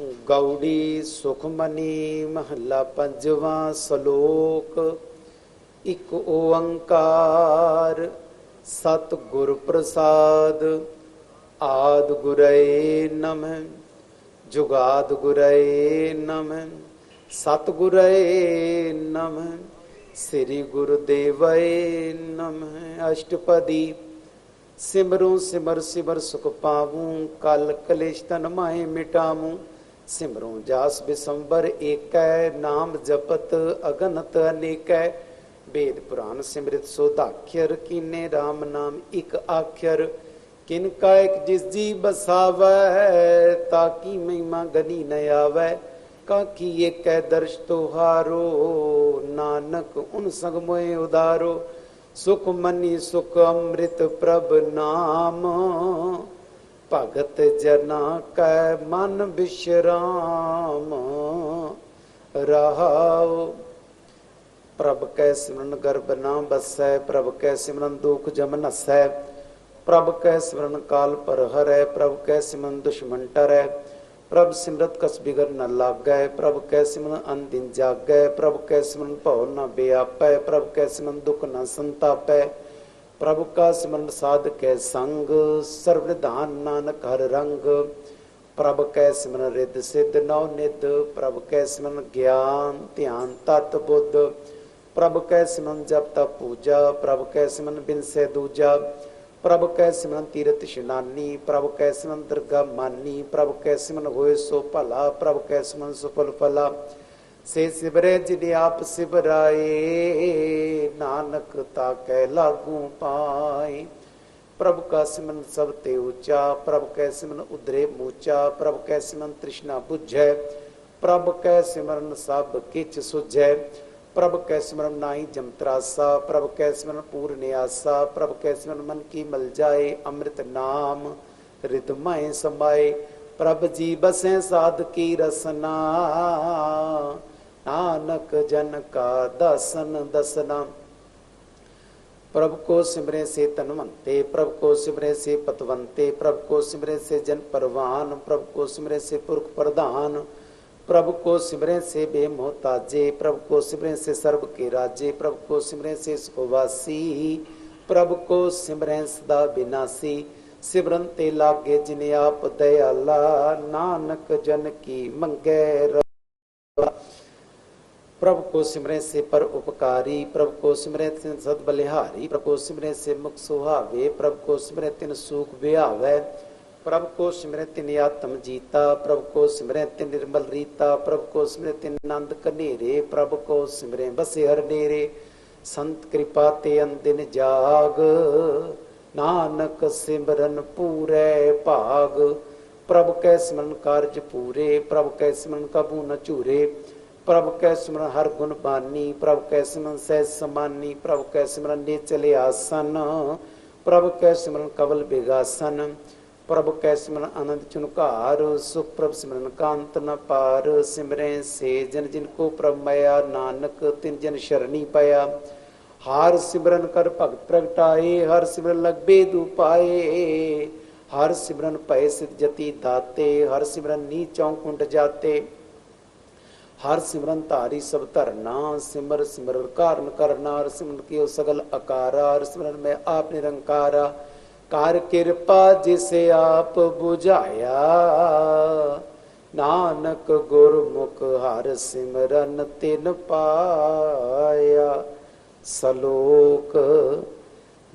गौड़ी सुखमनी महला पंजवा सलोक। इक ओंकार सतगुर प्रसाद। आद गुरये नमः जुगाद गुरये नमः सतगुरये नमः श्री गुरुदेवये नमः। अष्टपदी सिमरूं सिमर सिमर सुख पाऊं कल कलेश तन माहे मिटाऊं। सिमरूं जास बिसंबर एक नाम जपत अगनत अनेक। वेद पुराण सिमृत सोदाख्यर कीने राम नाम इक आख्यर। किनका एक जिस जी बसावै ताकि महिमा गनी न आवै। काकी एक दर्श तोहारो नानक उन संग मोए उदारो। सुख मनी सुख अमृत प्रभ नाम भगत जना कै मन विश्राम रहाओ। प्रभ कै सिमरन गर्भ ना बसै प्रभ कै सिमरन दुख जम नसै। प्रभ कै सिमरन काल पर हरै प्रभ कै सिमरन दुश्मन टरै। प्रभ सिमरत कस बिगड़ न लागै प्रभ कै सिमरन अन दिन जागै। प्रभ कै सिमरन भव न बेआपै प्रभ कै सिमरन दुख न संतापै। प्रभु का सिमरन साध कै संग सर्वनिधान नानक हर रंग। प्रभ कै सिमरन रिद्ध सिद्ध नौ निध प्रभ कै सिमरन ज्ञान ध्यान तत् बुद्ध। प्रभ कै सिमरन जप तप पूजा प्रभ कै सिमरन बिन से दूजा। प्रभ कै सिमरन तीरथ इशनानी प्रभ कै सिमरन दरगाह मानी। प्रभ कै सिमरन होए सो भला प्रभ कै सिमरन सुफल फला। से सिमरे जिने आप सिमराए नानक ताकै लागू पाए। प्रभ का सिमरन सब ते ऊंचा प्रभ कै सिमरन उधरे मूचा। प्रभ कै सिमरन तृष्णा बुझै प्रभ कै सिमरन सब किछ सुझै। प्रभ कै सिमरन नाई जमत्रासा प्रभ कै सिमरन पूर्ण आसा। प्रभ कै सिमरन मन की मल जाए अमृत नाम हृदय समाए। प्रभ जी बसें साध की रसना नानक जन का दसन दसना। प्रभु को सिमरे से तनवंते प्रभु को सिमरे से पतवंते। प्रभु को सिमरे से जन परवान प्रभु को सिमरे से पुरख प्रधान। प्रभु को सिमरे से बेमोहताजे प्रभु को सिमरे से सर्व के राजे। प्रभु को सिमरे से सुखवासी प्रभु को सिमरे सदा विनाशी। सिमरन ते लागे जिने आप दयाला नानक जन की मंगे। प्रभु को सिमरे से पर उपकारी प्रभु को सिमरे तिन सद बलिहारी। प्रभु को सिमरे से मुख सुहावे प्रभु को सिमरे तिन सुख बिहावे। प्रभु को सिमरे तिन आत्म जीता प्रभु को सिमरे तिन निर्मल रीता। प्रभु को सिमरे तिन नंद कनेरे प्रभु को सिमरे बसे हर नेरे। संत कृपा ते अंदिन जाग नानक सिमरन पूरे भाग। प्रभु कै सिमरन कारज पूरे प्रभु कै सिमरन कबू न चूरे। प्रभु कै सिमरन हर गुण बानी प्रभु कै सिमरन सहज समानी। प्रभु कै सिमरन नीचले आसन प्रभु कै सिमरन कवल बिगासन। प्रभु कै सिमरन आनंद चुनकार सुख प्रभु सिमरन कांत न पार। सिमरे से जन जिनको प्रभु मया नानक तिन जन शरणी पाया। हार सिमरन कर भगत प्रगटाए हर सिमरन लग बेदू पाए। हर सिमरन पय सिद्ध जति दाते हर सिमरन नीचों कुंड जाते। हर सिमरन तारी सब धरना सिमर सिमर कारण करना। हर सिमरन के सगल अकारा हर सिमरन में आप निरंकारा। कार कृपा जिसे आप बुझाया नानक गुरमुख हर सिमरन तिन पाया। सलोक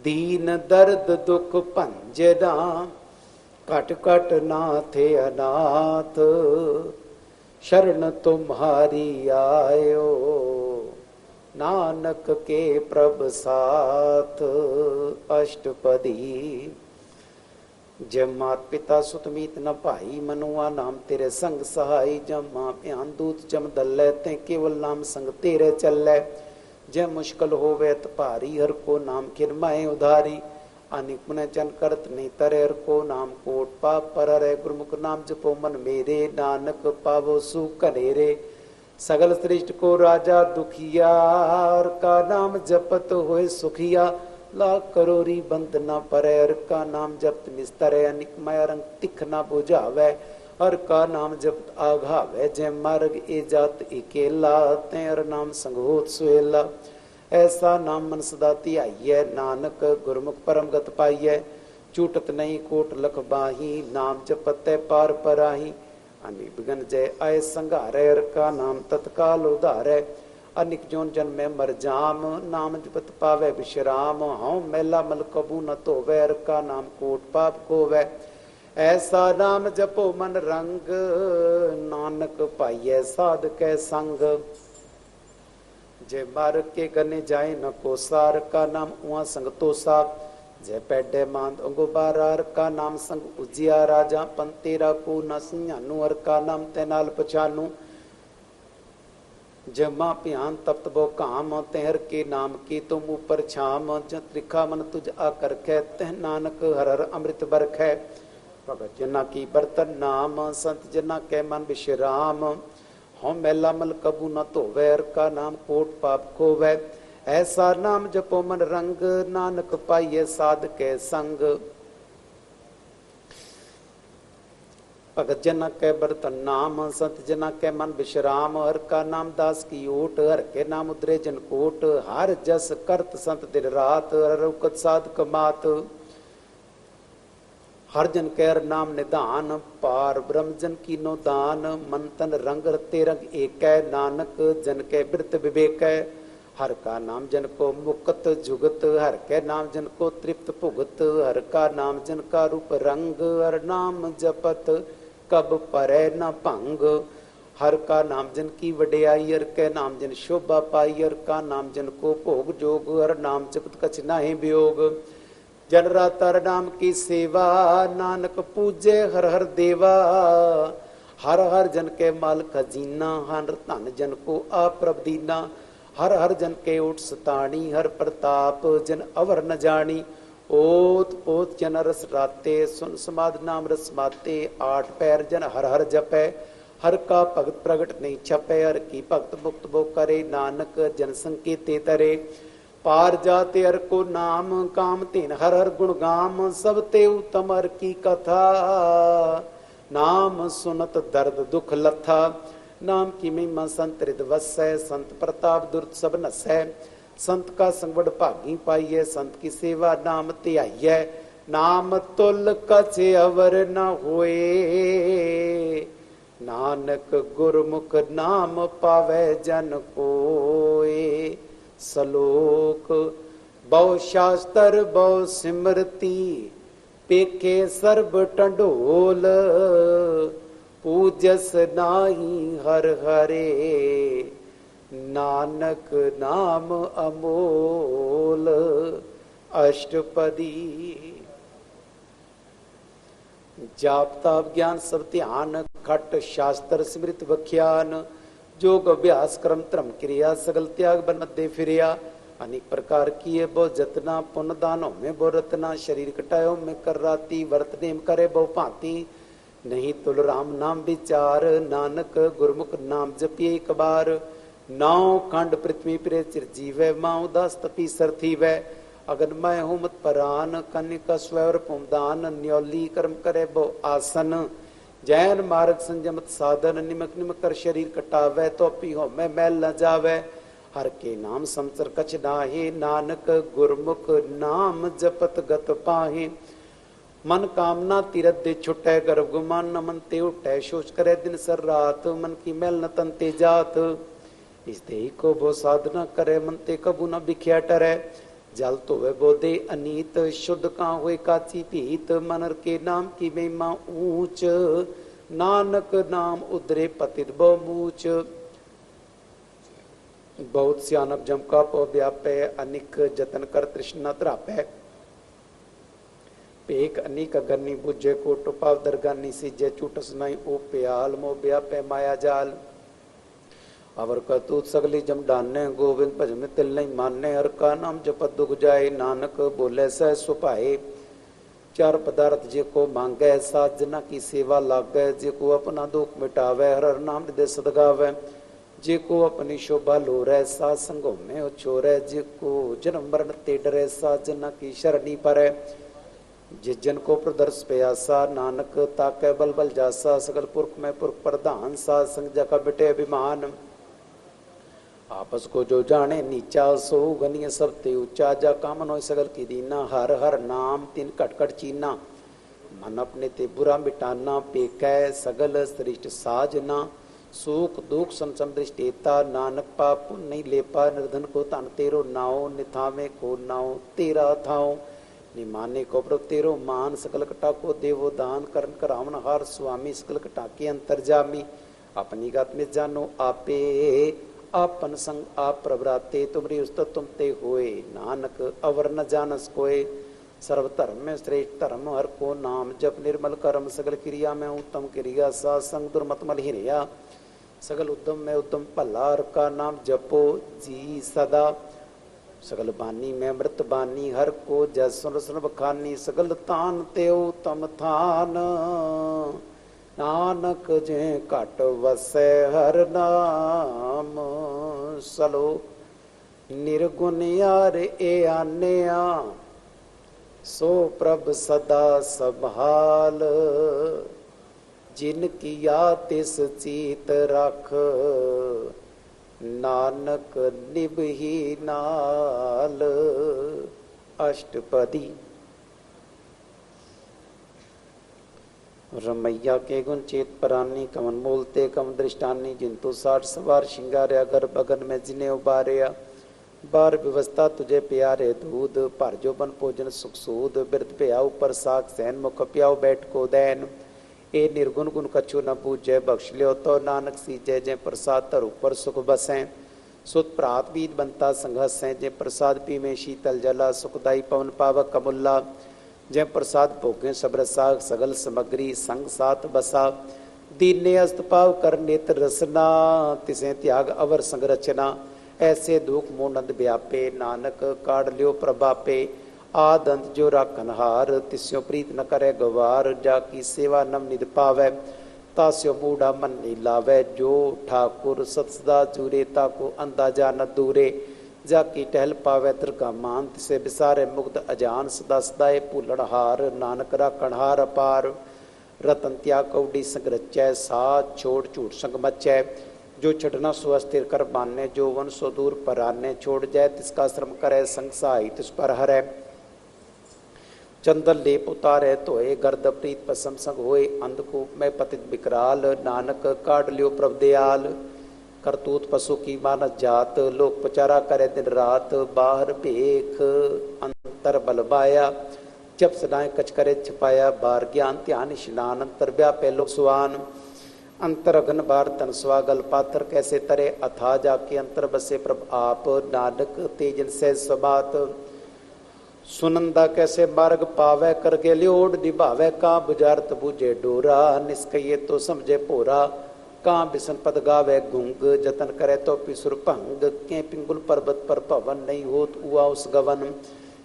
दीन दर्द दुख भंजना कट कट नाथे अनाथ। शरण तुम्हारी आयो नानक के प्रभ साथ। अष्टपदी जब मात पिता सुत मीत न भाई मनुआ नाम तेरे संग सहाय। जब माँ प्यान दूत जम दल्लै ते केवल नाम संग तेरे चलै। जब मुश्किल होवे त भारी हर को नाम खिरमाए उधारी। अनिक पुनः जन करत नहीं तरे हर को नाम कोट पाप पर हरे। गुरमुख नाम जपो मन मेरे नानक पावो सुख कनेरे। सगल श्रेष्ठ को राजा दुखियार का नाम जपत होए सुखिया। लाख करोरी बंद न परे हर का नाम जपत निस्तर। अनिक माया रंग तिख न बुझावे हर का नाम जपत आघावे जय मार्ग ए जात इकेला तै हर नाम संग होत सुहेला ऐसा नाम मन सदा धियाइयै नानक गुरमुख परम गत पाइयै चूटत नहीं कोट लख बाही नाम जपत पार पराही अनि बिगन जय आय संघारे हर का नाम तत्काल उधारे अनिक जोन जन में मर जाम नाम जपत पावे विश्राम हूँ मेला मल कबू न धोवे हर का नाम कोट पाप खोवे ऐसा नाम जपो मन रंग नानक पाइये साध के संग जय मार्ग के गने जाए न को सार का नाम उआ संग तोसा जय पैडे मांद अंगुबारार का नाम संग उजिया राजा पंतेरा को न सिंहानु हर का नाम तेनाल पछानु जमा प्यान तप्त बो काम तेहर के नाम की तुम ऊपर छाम त्रिखा मन तुझ आकर खे तह नानक हर हर अमृत बरख है भगत जना की बर्तन नाम संत जना के मन विश्राम हम मेला मल कबू न तो वैर का नाम कोट पाप खोवै ऐसा नाम जपो मन रंग नानक पाइये साध के संग भगत जना के बर्तन नाम संत जना के मन विश्राम हर का नाम दास की ओट हर के नाम उतरे जन कोट हर जस करत संत दिन रात हर रुकत साध कमात हर जन कैर नाम निदान पार ब्रह्म जन की नो दान मन तन रंग रते रंग एक नानक जन के बिरत विवेक हर का नाम जन को मुक्त जुगत हर के नाम जन को तृप्त भुगत हर का नाम जन का रूप रंग हर नाम जपत कब परे न भंग हर का नाम जन की वड्याई हर के नाम जन शोभा पाई हर का नाम जन को भोग जोग हर नाम जपत कछ नाहि वियोग जन रातर नाम की सेवा नानक पूजे हर हर देवा हर हर जन के माल खजीना हर धन जन को अप्रभ दीना हर हर जन के उठ सताणी हर प्रताप जन अवर न जानी ओत ओत जन रस राते सुन समाध नाम रस माते आठ पैर जन हर हर जपै हर का भगत प्रगट नहीं छपै हर की भगत मुक्त बो करे नानक जन संकेते तरे पार जाते हर को नाम काम तीन हर हर गुण गाम सब ते उत्तम हर की कथा नाम सुनत दर्द दुख लथा नाम की महिमा संत हृदय वसै संत प्रताप दुर्त सब नसै संत का संगवड भागी पाइये संत की सेवा नाम त्याइये नाम तुल कछ अवर न होए नानक गुरमुख नाम पावे जन कोए सलोक बहु शास्त्र बहु सिमरती पेखे सर्ब टंडोल पूजस नाही हर हरे नानक नाम अमोल अष्टपदी जाप ताप ज्ञान सब ध्यान खट शास्त्र स्मृत व्याख्यान जोग अभ्यास कर्म धर्म क्रिया सगल त्याग बन दे फिरिया अनेक प्रकार किए बो जतना पुण्य दानों में बो रतना शरीर कटायो में कर राती वर्त नेम करे बो भांति नहीं तुल राम नाम विचार नानक गुरमुख नाम जपिए एक बार नौ खंड पृथ्वी पर चिरजीव माँ उदास तपी सरथी वै अगन मैं हूँ मत परान कन्या स्वर पुमदान न्योली कर्म करे बो आसन जैन मार्ग संजमत साधन निमक निमक कर शरीर कटावे तो पी हो मैं मैल न जावे हर के नाम समसर कछ नाहे नानक गुरमुख नाम जपत गत पाहे मन कामना तीरथ दे छुटै गर्भ गुमान न मन ते उठै शोच करे दिन सर रात मन की मैल न तन ते जात इस देह को बो साधना करे मन ते कबू न बिख्या टरै जल तो वे बोधे अनीत शुद्ध का हुए काची पीत मनर के नाम की महिमा ऊंच नानक नाम उदरे पतित बहुमूच बहुत सियानक जमका पो व्यापै अनिक जतन कर तृष्णा त्रापै पेक अनिक गन्नी बुझे को टुपाव दरगानी सीजे चूटस नहीं ओ प्याल मो व्यापै माया जाल अवर कतूत सगली जम डाने गोविंद भजन तिल नहीं माने हर का नाम जपत दुख जाए नानक बोले सह सुपाए चार पदार्थ जे को मांगे साजना की सेवा लागे जे को अपना दुख मिटावे हर हर नाम हृदय सदगावे जे को अपनी शोभा लोरे सात संगों में उछोरे जे को जन्म मरण ते डरे साजना की शरणी परे जिस जन को प्रदर्श प्यासा, नानक ताकै बल बल जासा। सगल पुरख में पुरख प्रधान, साध संग जका बिटे अभिमान। आपस को जो जाने नीचा, सो गनिय सब ते ऊंचा। जा कामन होय सगल की दीना, हर हर नाम तिन कट कट चीना। मन अपने ते बुरा मिटाना, पेकै सगल श्रेष्ठ साजना। सुख दुख संसम दृष्टेता, नानक पाप नहीं लेपा। निर्धन को तन तेरो नाओ, निथावे को नाओ तेरा थाओ। निमाने को प्रभ तेरो मान, सकल कटा को देवो दान। करण करावन हार स्वामी, सकल कटा के अंतर्जामी। अपनी गत में जानो आपे, आपन संग आप प्रभराते। तुमरी उस्तत तुम ते होए, नानक अवर न जानस कोय। सर्व धर्म में श्रेष्ठ धर्म, हर को नाम जप। निर्मल कर्म सगल क्रिया में उत्तम क्रिया। साध संग दुर्मत मल हिरिया, सगल उद्यम में उत्तम भला। हर का नाम जपो जी सदा, सगल बानी में अमृत बानी। हर को जस सुन सुन बखानी, सगल तान तेऊ तम थान। नानक जे घट वसै हर नाम, सलो निर्गुण यार ए आन्या। सो प्रभ सदा संभाल, जिन किया तिस चीत रख। नानक निभही नाल। अष्टपदी। रमैया के गुण चेत परानी, कमन मोलते कम दृष्टानी। जिंतु 60 सवार श्रृंगार्या, गर्भ अगन में जिन्हें उबार्या। बार व्यवस्था तुझे प्यारे दूध, भर जो बन भोजन सुख सूद। बिरद पे आओ पर साग सैन, मुख प्याओ बैठ को दैन। ए निर्गुण गुण कछु न पूजय, बख्श लियो तो नानक सीजय। जय प्रसाद धर ऊपर सुख बसें, सुत प्रात बीत बनता संघर्षें। जय प्रसाद पी में शीतल जला, सुखदाई पवन पावक कमुल्ला। जय प्रसाद भोगे सब रसा, सगल सामग्री संग साथ बसा। दीने अस्त पाव कर नेत्र रसना, तिसे त्याग अवर संग रचना। ऐसे दुख मोनंद व्यापे, नानक काढ़ लियो प्रभापे। आदंत जो राखनहार, तिस्यो प्रीत न करे गवार। जाकी सेवा नम निध पावै, तास्यो मूढ़ा मन नहीं लावै। जो ठाकुर सत सदा चूरे, ताको अंदाजा न दूरे। जाकी टहल पावै तिरका मान, तिसे बिसारे मुग्ध अजान। सदा सदाए भूलणहार, नानक राखनहार अपार। रतन त्याग कौडी संग रचै, साथ छोड़ झूठ संग मचै। जो छटना सो अस्थिर कर बाने, जो वन सो दूर पराने। छोड़ जाए तिसका श्रम करे, संग सहाय तिस पर हरै। चंदन लेप उतारे धोए, गर्द प्रीत पसम संग होए। अंधकूप में पतित विकराल, नानक काढ़ लियो प्रभ दयाल। करतूत पशु की मानस जात, लोक पचारा करे दिन रात। बाहर भेख अंतर बलबाया, जब सदाएं कच करे छिपाया। बार ज्ञान ध्यान स्नान, अंतर व्यापे लोक सुआन। अंतर अगन बार तन स्वागल, पाथर कैसे तरे अथा। जाके अंतर बसे प्रभ आप, नानक तेजन से समात। सुनंदा कैसे मार्ग पावै, करके लियोड निभावै। का बुझारत बूझे डोरा, निष्कये तो समझे पोरा। का बिसन पद गावे गुंग, जतन करे तो पिसुर भंग। के पिंगुल पर्वत पर पवन, नहीं होत उआ उस गवन।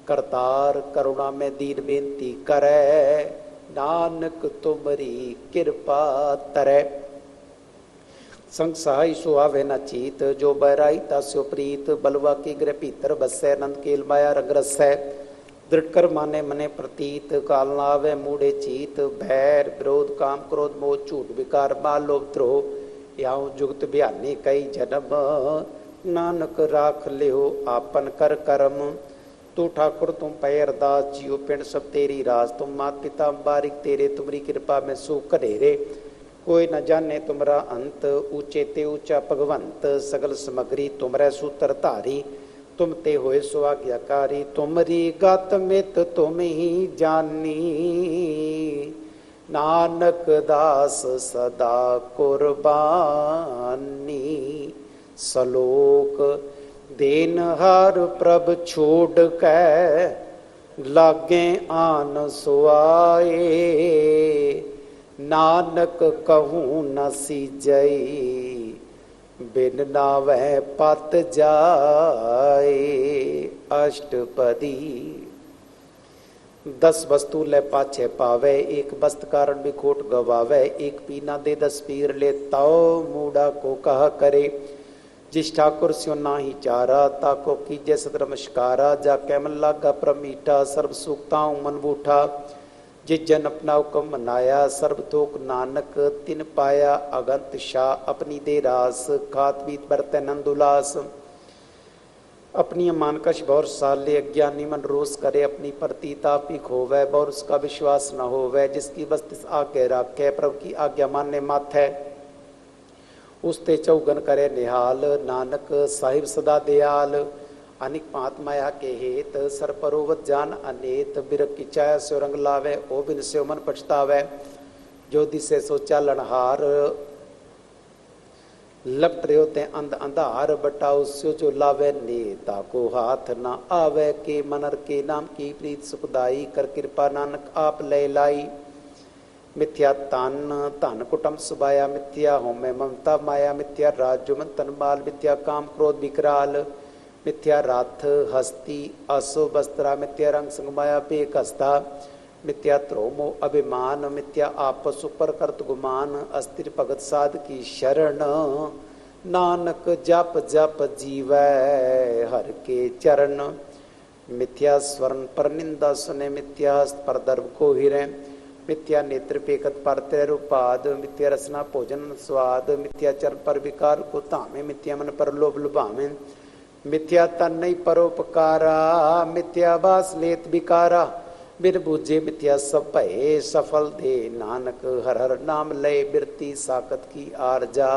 करतार करुणा में दीन बेनती करे, नानक तुमरी कृपा तरै। संग सहाय सुहावे न चीत, जो बैराई तास्यो प्रीत। बलवा की गृह भीतर बसै, नंद केल माया रंग रसै। दृढ़ कर माने मने प्रतीत, काल न आवे मूढ़े चीत। भैर विरोध काम क्रोध मोह झूठ विकार, माल लोभ द्रोह। याऊं जुगत बयानी कई जन्म, नानक राख लियो आपन कर करम। तू ठाकुर तुम पै अरदास, जियो पिंड सब तेरी रास। तुम मात पिता बारिक तेरे, तुमरी कृपा में सुख कनेरे। कोई न जाने तुमरा अंत, ऊंचे ते ऊंचा भगवंत। सगल समग्री तुमरे सूत्र धारी, तुम ते होए सो आज्ञाकारी। तुमरी गत मित तुम ही जानी, नानक दास सदा कुर्बानी। सलोक देन हर प्रभ छोड़ के, लागे आन सुआए। नानक कहूँ न सीजई, बिन नावै पत जाए। अष्टपदी। 10 वस्तु ले पाछे पावे, एक वस्त कारण भी खोट गवावे। एक पीना दे 10 पीर ले, ताओ मूढ़ा को कहा करे। जिस ठाकुर स्यो नाही चारा, ताको कीजे सत नमस्कारा। जा कैमन लागा प्रमीठा, सर्व सुखताऊं मन बूठा। जिस जन अपना हुक्म मनाया सर्ब थोक नानक तिन पाया अगंत शाह अपनी दे रास खात बीत बरतै नंद उलास अपनी मान कश भौर साले अज्ञानी मन रोस करे अपनी प्रतीता भी खोवै और उसका विश्वास न होवै जिसकी बस तिस आगे राखे प्रभु की आज्ञा माने माथै उसते चौगन करे निहाल नानक साहिब सदा दयाल अनिक पात माया के हेत सर परोवत जान अनेत बिरक की चाय से रंग लावे ओ बिन से मन पछतावे जो दिसे सोचा लनहार लपट रहे होते अंध अंधार बटा उससे जो लावे नेता को हाथ न आवे के मनर के नाम की प्रीत सुखदाई कर कृपा नानक आप ले लाई मिथ्या तान धन कुटम सुबाया मिथ्या होमे ममता माया मिथ्या राज मन तनमाल मिथ्या काम क्रोध विकराल मिथ्या राथ हस्ती असो बस्त्रा मिथ्या रंग संगमाया पेक हस्ता मिथ्या त्रोमो अभिमान मिथ्या आपस उपर करत गुमान अस्थिर भगत साध की शरण नानक जप जप जीवै हर के चरण मिथ्या स्वर्ण पर निंदा सुने मिथ्या हस्त पर दर्भ को हिरे मिथ्या नेत्र पेकत पर तैरुपाद मिथ्या रसना भोजन स्वाद मिथ्या चरण पर विकार को धामे मिथ्या मन पर लोभ लुभावे मिथ्या तन नहीं परोपकारा मिथ्या बास लेत विकारा बिन बूझे मिथ्या सब भय सफल दे नानक हर हर नाम लय बिरती साकत की आरजा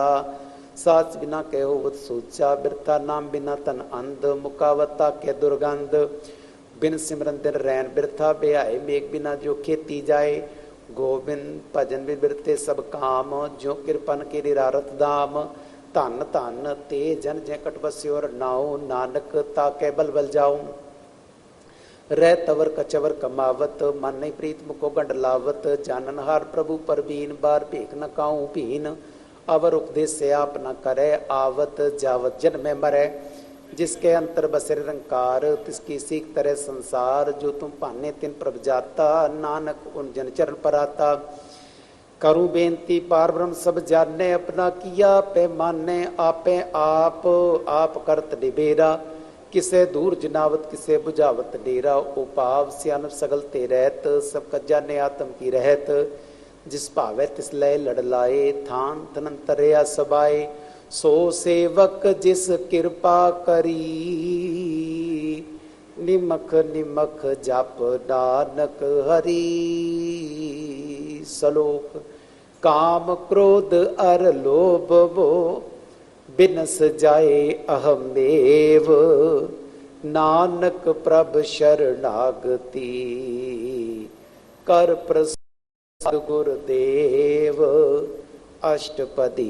साच बिना कहो वत सोचा बिरता नाम बिना तन अंध मुकावता के दुर्गंध बिन सिमरन दिन रैन बिरथा बेआए मेघ बिना जो खेती जाए गोविंद भजन भी बिरते सब काम जो कृपन के निरारत दाम धन धन ते जन जय कट बस्योर नाओ नानक ताके बल बल जाऊं रह तवर कचवर कमावत मन नहीं प्रीत मुको गंड लावत जानन हार प्रभु परबीन बार भेख न काऊं भीन अवर उपदेश से आप न करे आवत जावत जन में मरे जिसके अंतर बसे निरंकार तिसकी सीख तरह संसार जो तुम पाने तिन प्रभ जाता नानक उन जन चरण पर आता करूं बेनती पार ब्रह्म सब जाने अपना किया पैमाने आपे आप करत निबेरा किसे दूर जनावत किसे बुझावत डेरा उपाव सियान सगल ते रहत सब कजाने आत्म की रहत जिस भावे तिस लय लड़ लाए थान तनंतरया सबाए सो सेवक जिस कृपा करी निमख निमख जप नानक हरि सलोक काम क्रोध अर लोभ वो बिनस जाए अहम देव नानक प्रभ शरणागति कर प्रसाद गुरुदेव अष्टपदी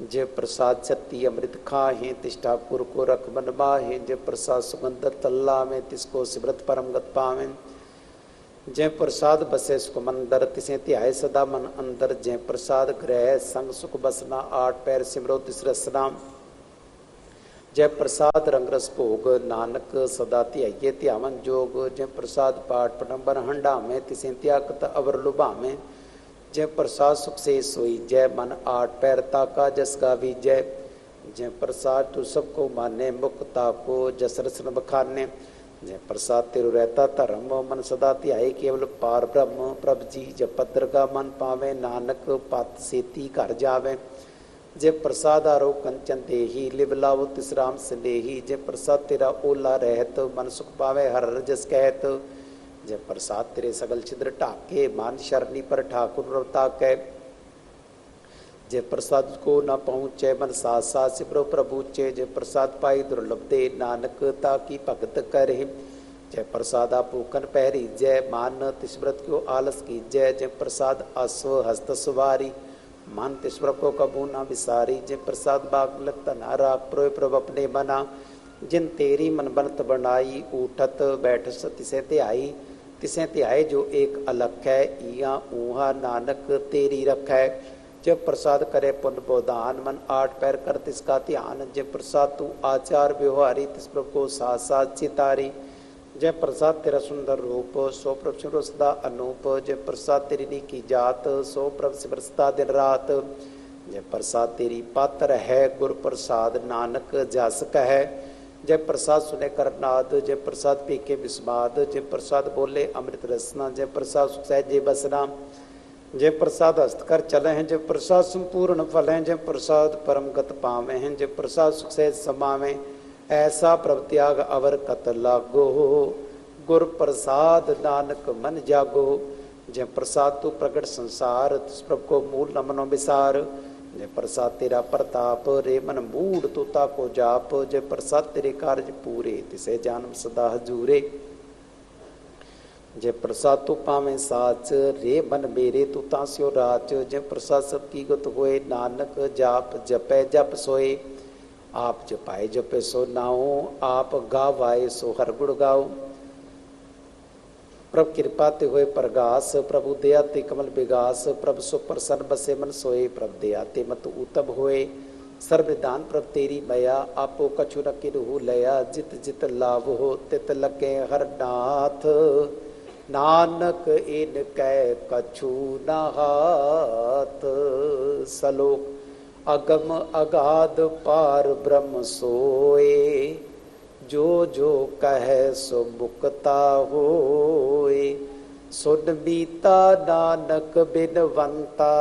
जय प्रसाद छत्ती अमृत खाहे तिस ठाकुर को रख मन माहे जय प्रसाद सुगंध तल्ला में तिसको सिमरत परम गत पावें जय प्रसाद बसे सुख मंदर तिसे ध्याय सदा मन अंदर जय प्रसाद ग्रह संग सुख बसना आठ पैर सिमरो तिस रसना जय प्रसाद रंग रस भोग नानक सदा ध्याइये ध्यावन जोग जय प्रसाद पाठ पटंबर हंडा में तिसे त्यागत अवर लुभा में जय प्रसाद सुख से सोई जय मन आठ पैर ताका जस का भी जय जय प्रसाद तू सबको माने मुक्ता को जस रसन बखाने जय प्रसाद तेरु रहता धर्म मन सदा ध्याय केवल पार ब्रह्म प्रभ जी जब पत्र का मन पावे नानक पत सेती घर जावे जय प्रसाद आरो कंचन देही लिव लाओ तिसराम स्नेही जय प्रसाद तेरा ओला रहत मन सुख पावे हर जस कहत जय प्रसाद तेरे सगल छिद्र ढाके मान शरणी पर ठाकुर रवता कै जय प्रसाद को न पहुँचे मन साथ साथ सिमरो प्रभु चे जय प्रसाद पाई दुर्लभ दे नानक ताकी भगत करे जय प्रसाद आपूकन पहरी जय मान तिस्मृत को आलस की जय जय प्रसाद अश्व हस्त सुवारी मान तिस्मृ को कबू ना विसारी जय प्रसाद बागलत नारा प्रोय प्रभ अपने मना जिन तेरी मन बनत बनाई उठत बैठ तिसे तिसे ध्याय जो एक अलख है इया ऊहा नानक तेरी रखै जय प्रसाद करे पुण्य बोधान मन आठ पैर कर तिसका ध्यान जय प्रसाद तू आचार व्यवहारी तिस प्रभु को साथ साथ चितारी जय प्रसाद तेरा सुंदर रूप सो प्रभु सिमरो सदा अनूप जय प्रसाद तेरी नी की जात सो प्रभु सिमर सदा दिन रात जय प्रसाद तेरी पात्र है गुर प्रसाद नानक जस कह जय प्रसाद सुने करनाद, जय प्रसाद पी के विस्माद, जय प्रसाद बोले अमृत रसना, जय प्रसाद सुख सहज जय बसना, जय प्रसाद हस्त कर चले हैं, जय प्रसाद संपूर्ण फल हैं, जय प्रसाद परम गत पावे हैं, जय प्रसाद सुख सहज समावे, ऐसा प्रभ त्याग अवर कत लागो, गुर प्रसाद नानक मन जागो, जय प्रसाद तू प्रगट संसार, तिस प्रभ को मूल न मनो विसार, जय प्रसाद तेरा प्रताप रे मन मूड तोता को जाप, जय प्रसाद तेरे कार्य पूरे तिसे जानम सदा हजूरे, जय प्रसाद तू पावे साच रे मन मेरे तू तास्यो राच, जय प्रसाद सब की गत होए नानक जाप जपै जप सोए, आप जपाए जपे सो नाओ, आप गावाए सो हर गुण गाओ, प्रभ कृपा ते होए प्रगास, प्रभु दया ते कमल विगास, प्रभ सो प्रसन्न बसे मन सोए, प्रभ दया ते मत उत्तम होए, सर्वदान प्रभ तेरी मया, आपो कछु न किन्हु लया, जित जित लाभ हो तित लगे हर नाथ, नानक इन कै कछु न हाथ, सलोक अगम अगाध पार ब्रह्म सोए, जो जो कहे सो मुक्ता होए, सुन बीता नानक बिनवंता,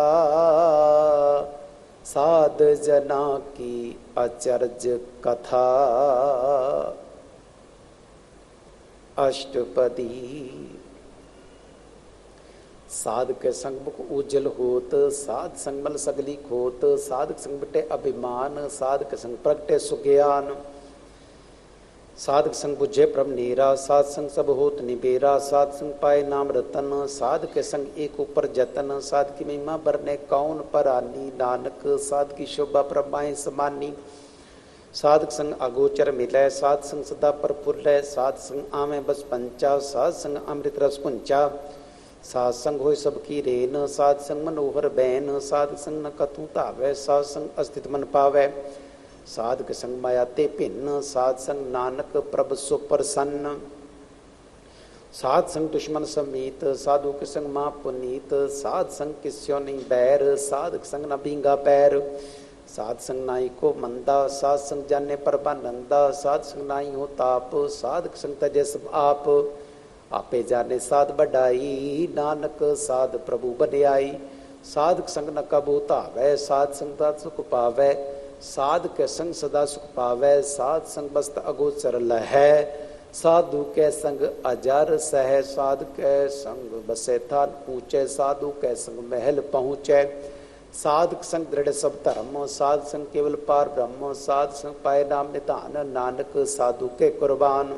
साध जना की अचरज कथा, अष्टपदी। साध के संग मुख उज्जवल होत, साध संग मल सगली खोत, साधक संग बटे अभिमान, साध के संग प्रगटे सुज्ञान, साधक संग बुझे प्रभ नीरा, साध संग सब होत निबेरा, साध संग पाए नाम रतन, साध के संग एक ऊपर जतन, साध की महिमा बरने कौन परानी, नानक साध की शोभा प्रभाएं समानी, साधक संग अगोचर मिलै, साध संग सदा प्रफुल्ल, साध संग आवे बस पंचा, साध संग अमृत रस पुंचा, साध संग होय सबकी रेन, साध संग मनोहर बैन, साध संग न कतु धावै, साध संग अस्थित मन पावै, साधक संग माया ते भिन्न, साध संग नानक प्रभ सो प्रसन्न, साध संग दुश्मन समीत, साधु के संग मां पुनीत, साध संग किस्यो नहीं बैर, साधक संग न भींगा पैर, साध संग नाई को मंदा, साध संग जाने परमानंदा, साध संग नाई हो ताप, साधक संग तजे सब आप, आपे जाने साध बढ़ाई, नानक साध प्रभु बनियाई, साधक संग न कबू धावै, साध संग सुख पावै, साध के संग सदा सुख पावै, साध संग बस्त अगोचर लहै, साधु के संग अजर सह, साध के संग बसे थान ऊंचे, साधु के संग महल पहुँचे, साधक संग दृढ़ सब धर्म, साध संग केवल पार ब्रह्म, साध संग पाए नाम निधान, नानक साधु के कुर्बान,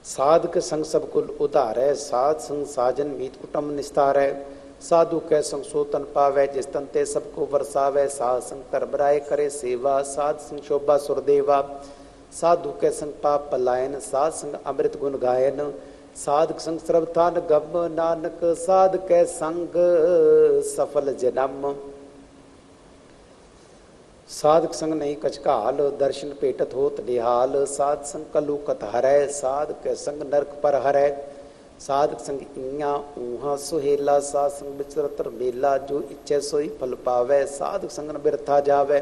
साधक संग सब कुल उधारै, साध संग साजन मीत कुटुंब निस्तारै, साधु कै संग सोतन पावै, जिस तन ते सबको बरसावै, साध संग तरबराए करे सेवा, साध संग शोभा सुरदेवा, साधु कै संग पाप पलायन, साध संग अमृत गुण गायन, साधक संग सर्वथान गम, नानक साध कै संग सफल जन्म, साधक संग नहीं कचकाल, दर्शन पेटत होत निहाल, साध संग कलु कत हरै, साध कै संग नरक पर हरै, साधक संग इया ऊहा सुहेला, साध संग विचरत मेला, जो इच्छे सोई फल पावै, साधक संग न बिरथा जावै,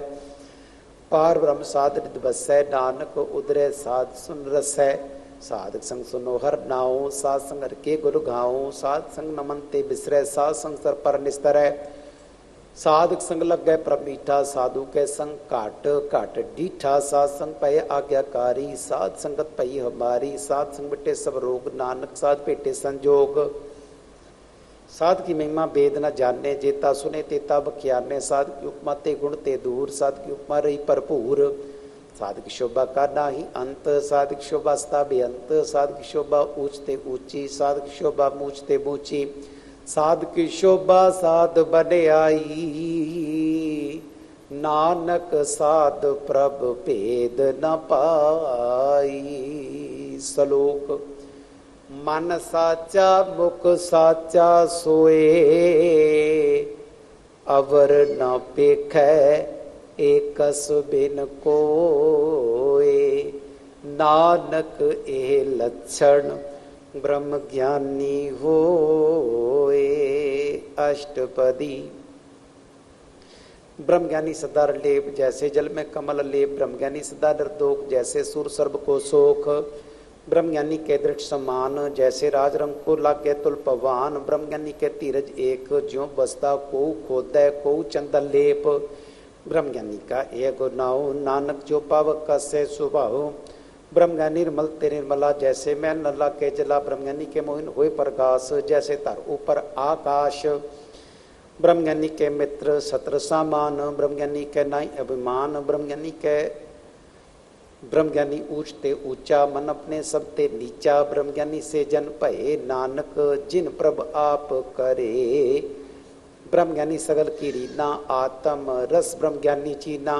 पार ब्रह्म साध रिद बसै, नानक उदरै साध सुन रसै, साधक संग सुनो हर नाओ, साध संग हर के गुरु गाओ, साध संग नमन ते बिसरै, साध संग सर पर निस्तरै, साधक संग लग गए प्रभ मीठा, साधु के संग काट काट डीठा, साध संग पय आज्ञाकारी, साध संगत पई हमारी, साध संग बटे सब रोग, नानक साध पेटे संजोग, साध की महिमा वेद न जाने, जेता सुने तेता बख्याने, साध की उपमा ते गुण ते दूर, साध की उपमा रही भरपूर, साध की शोभा का नाही अंत, साध की शोभा सदा बेअंत, साध की शोभा ऊंचते ऊंची, साध की शोभा मूंचते मूंची, साध की शोभा साध बने आई, नानक साध प्रभ भेद न पाई, सलोक मन साचा मुख साचा सोए, अवर न पेखै एकस बिन कोए, नानक ए लक्षण ब्रह्म ज्ञानी होए। अष्टपदी। ब्रह्मज्ञानी सदा लेप जैसे जल में कमल लेप, ब्रह्मज्ञानी सदा निर्दोष जैसे सूर सर्ब को शोक, ब्रह्मज्ञानी के दृढ़ समान जैसे राज रंग को लागे तुल पवान, ब्रह्मज्ञानी के तीरज एक ज्यों बसता को खोदै को चंदन लेप, ब्रह्मज्ञानी का एक नाव नानक जो पावक का से सुभाव, ब्रह्मज्ञानी निर्मल ते निर्मला जैसे मैं नला के जला, ब्रह्मज्ञानी के मोहिन हुए प्रकाश जैसे तार ऊपर आकाश, ब्रह्मज्ञानी के मित्र सत्र सामान, ब्रह्मज्ञानी के नाई अभिमान, ब्रह्मज्ञानी ऊंचते ऊंचा मन अपने सबते नीचा, ब्रह्मज्ञानी से जन भये नानक जिन प्रभ आप करे, ब्रह्मज्ञानी सगल की रीना आत्म रस ब्रह्मज्ञानी चीना,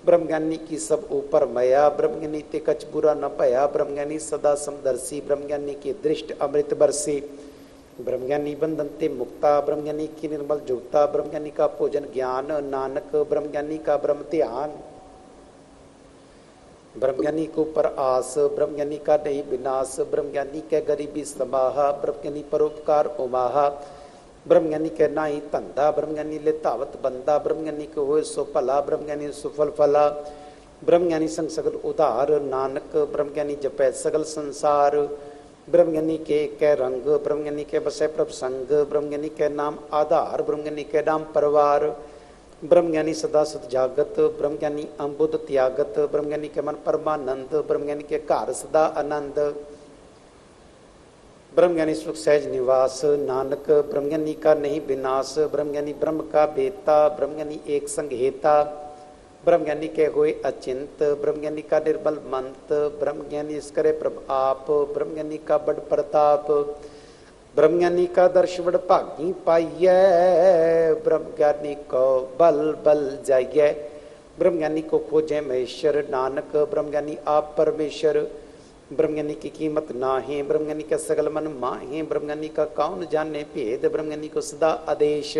ब्रह्मज्ञानी की सब ऊपर मया, ब्रह्मज्ञानी ते कछ बुरा न पया, ब्रह्मज्ञानी सदा समदर्शी, ब्रह्मज्ञानी की दृष्ट अमृत बरसी, ब्रह्मज्ञानी बंधन ते मुक्ता, ब्रह्मज्ञानी की निर्मल जुगता, ब्रह्मज्ञानी का भोजन ज्ञान नानक, ब्रह्मज्ञानी का ब्रह्म ध्यान, ब्रह्मज्ञानी को पर आस, ब्रह्मज्ञानी का नहीं विनाश, ब्रह्मज्ञानी के गरीबी समाहा, ब्रह्मज्ञानी परोपकार उमाहा, ब्रह्मज्ञानी के नाई धंधा, ब्रह्मज्ञानी ले तावत बंदा, ब्रह्मज्ञानी को होए सो भला, ब्रह्मज्ञानी सुफल फला, ब्रह्मज्ञानी संग सगल उधार नानक, ब्रह्मज्ञानी जपै सगल संसार, ब्रह्मज्ञानी के रंग, ब्रह्मज्ञानी के बसे प्रभ संग, ब्रह्मज्ञानी के नाम आधार, ब्रह्मज्ञानी के नाम परिवार, ब्रह्मज्ञानी सदा सत जागत, ब्रह्मज्ञानी अम्बुद त्यागत, ब्रह्मज्ञानी के मन परमानंद, ब्रह्मज्ञानी के कार सदा आनंद, ब्रह्मज्ञानी सुख सहज निवास नानक, ब्रह्मज्ञानी का नहीं विनाश, ब्रह्मज्ञानी ब्रह्म का बेता, ब्रह्मज्ञानी एक संग हेता, ब्रह्मज्ञानी के होए अचिंत, ब्रह्मज्ञानी का निर्मल मंत, ब्रह्मज्ञानी इस करे प्रभ आप, ब्रह्मज्ञानी का बड़ प्रताप, ब्रह्मज्ञानी का दर्श बड़ भागी पाइय, ब्रह्मज्ञानी को बल बल जाइए, ब्रह्मज्ञानी को खोजे महेश्वर नानक, ब्रह्मज्ञानी आप परमेश्वर, ब्रह्मज्ञानी की कीमत नाहे, ब्रह्मज्ञानी का सगल मन माहे, ब्रह्मज्ञानी का कौन जाने भेद, ब्रह्मज्ञानी को सदा आदेश,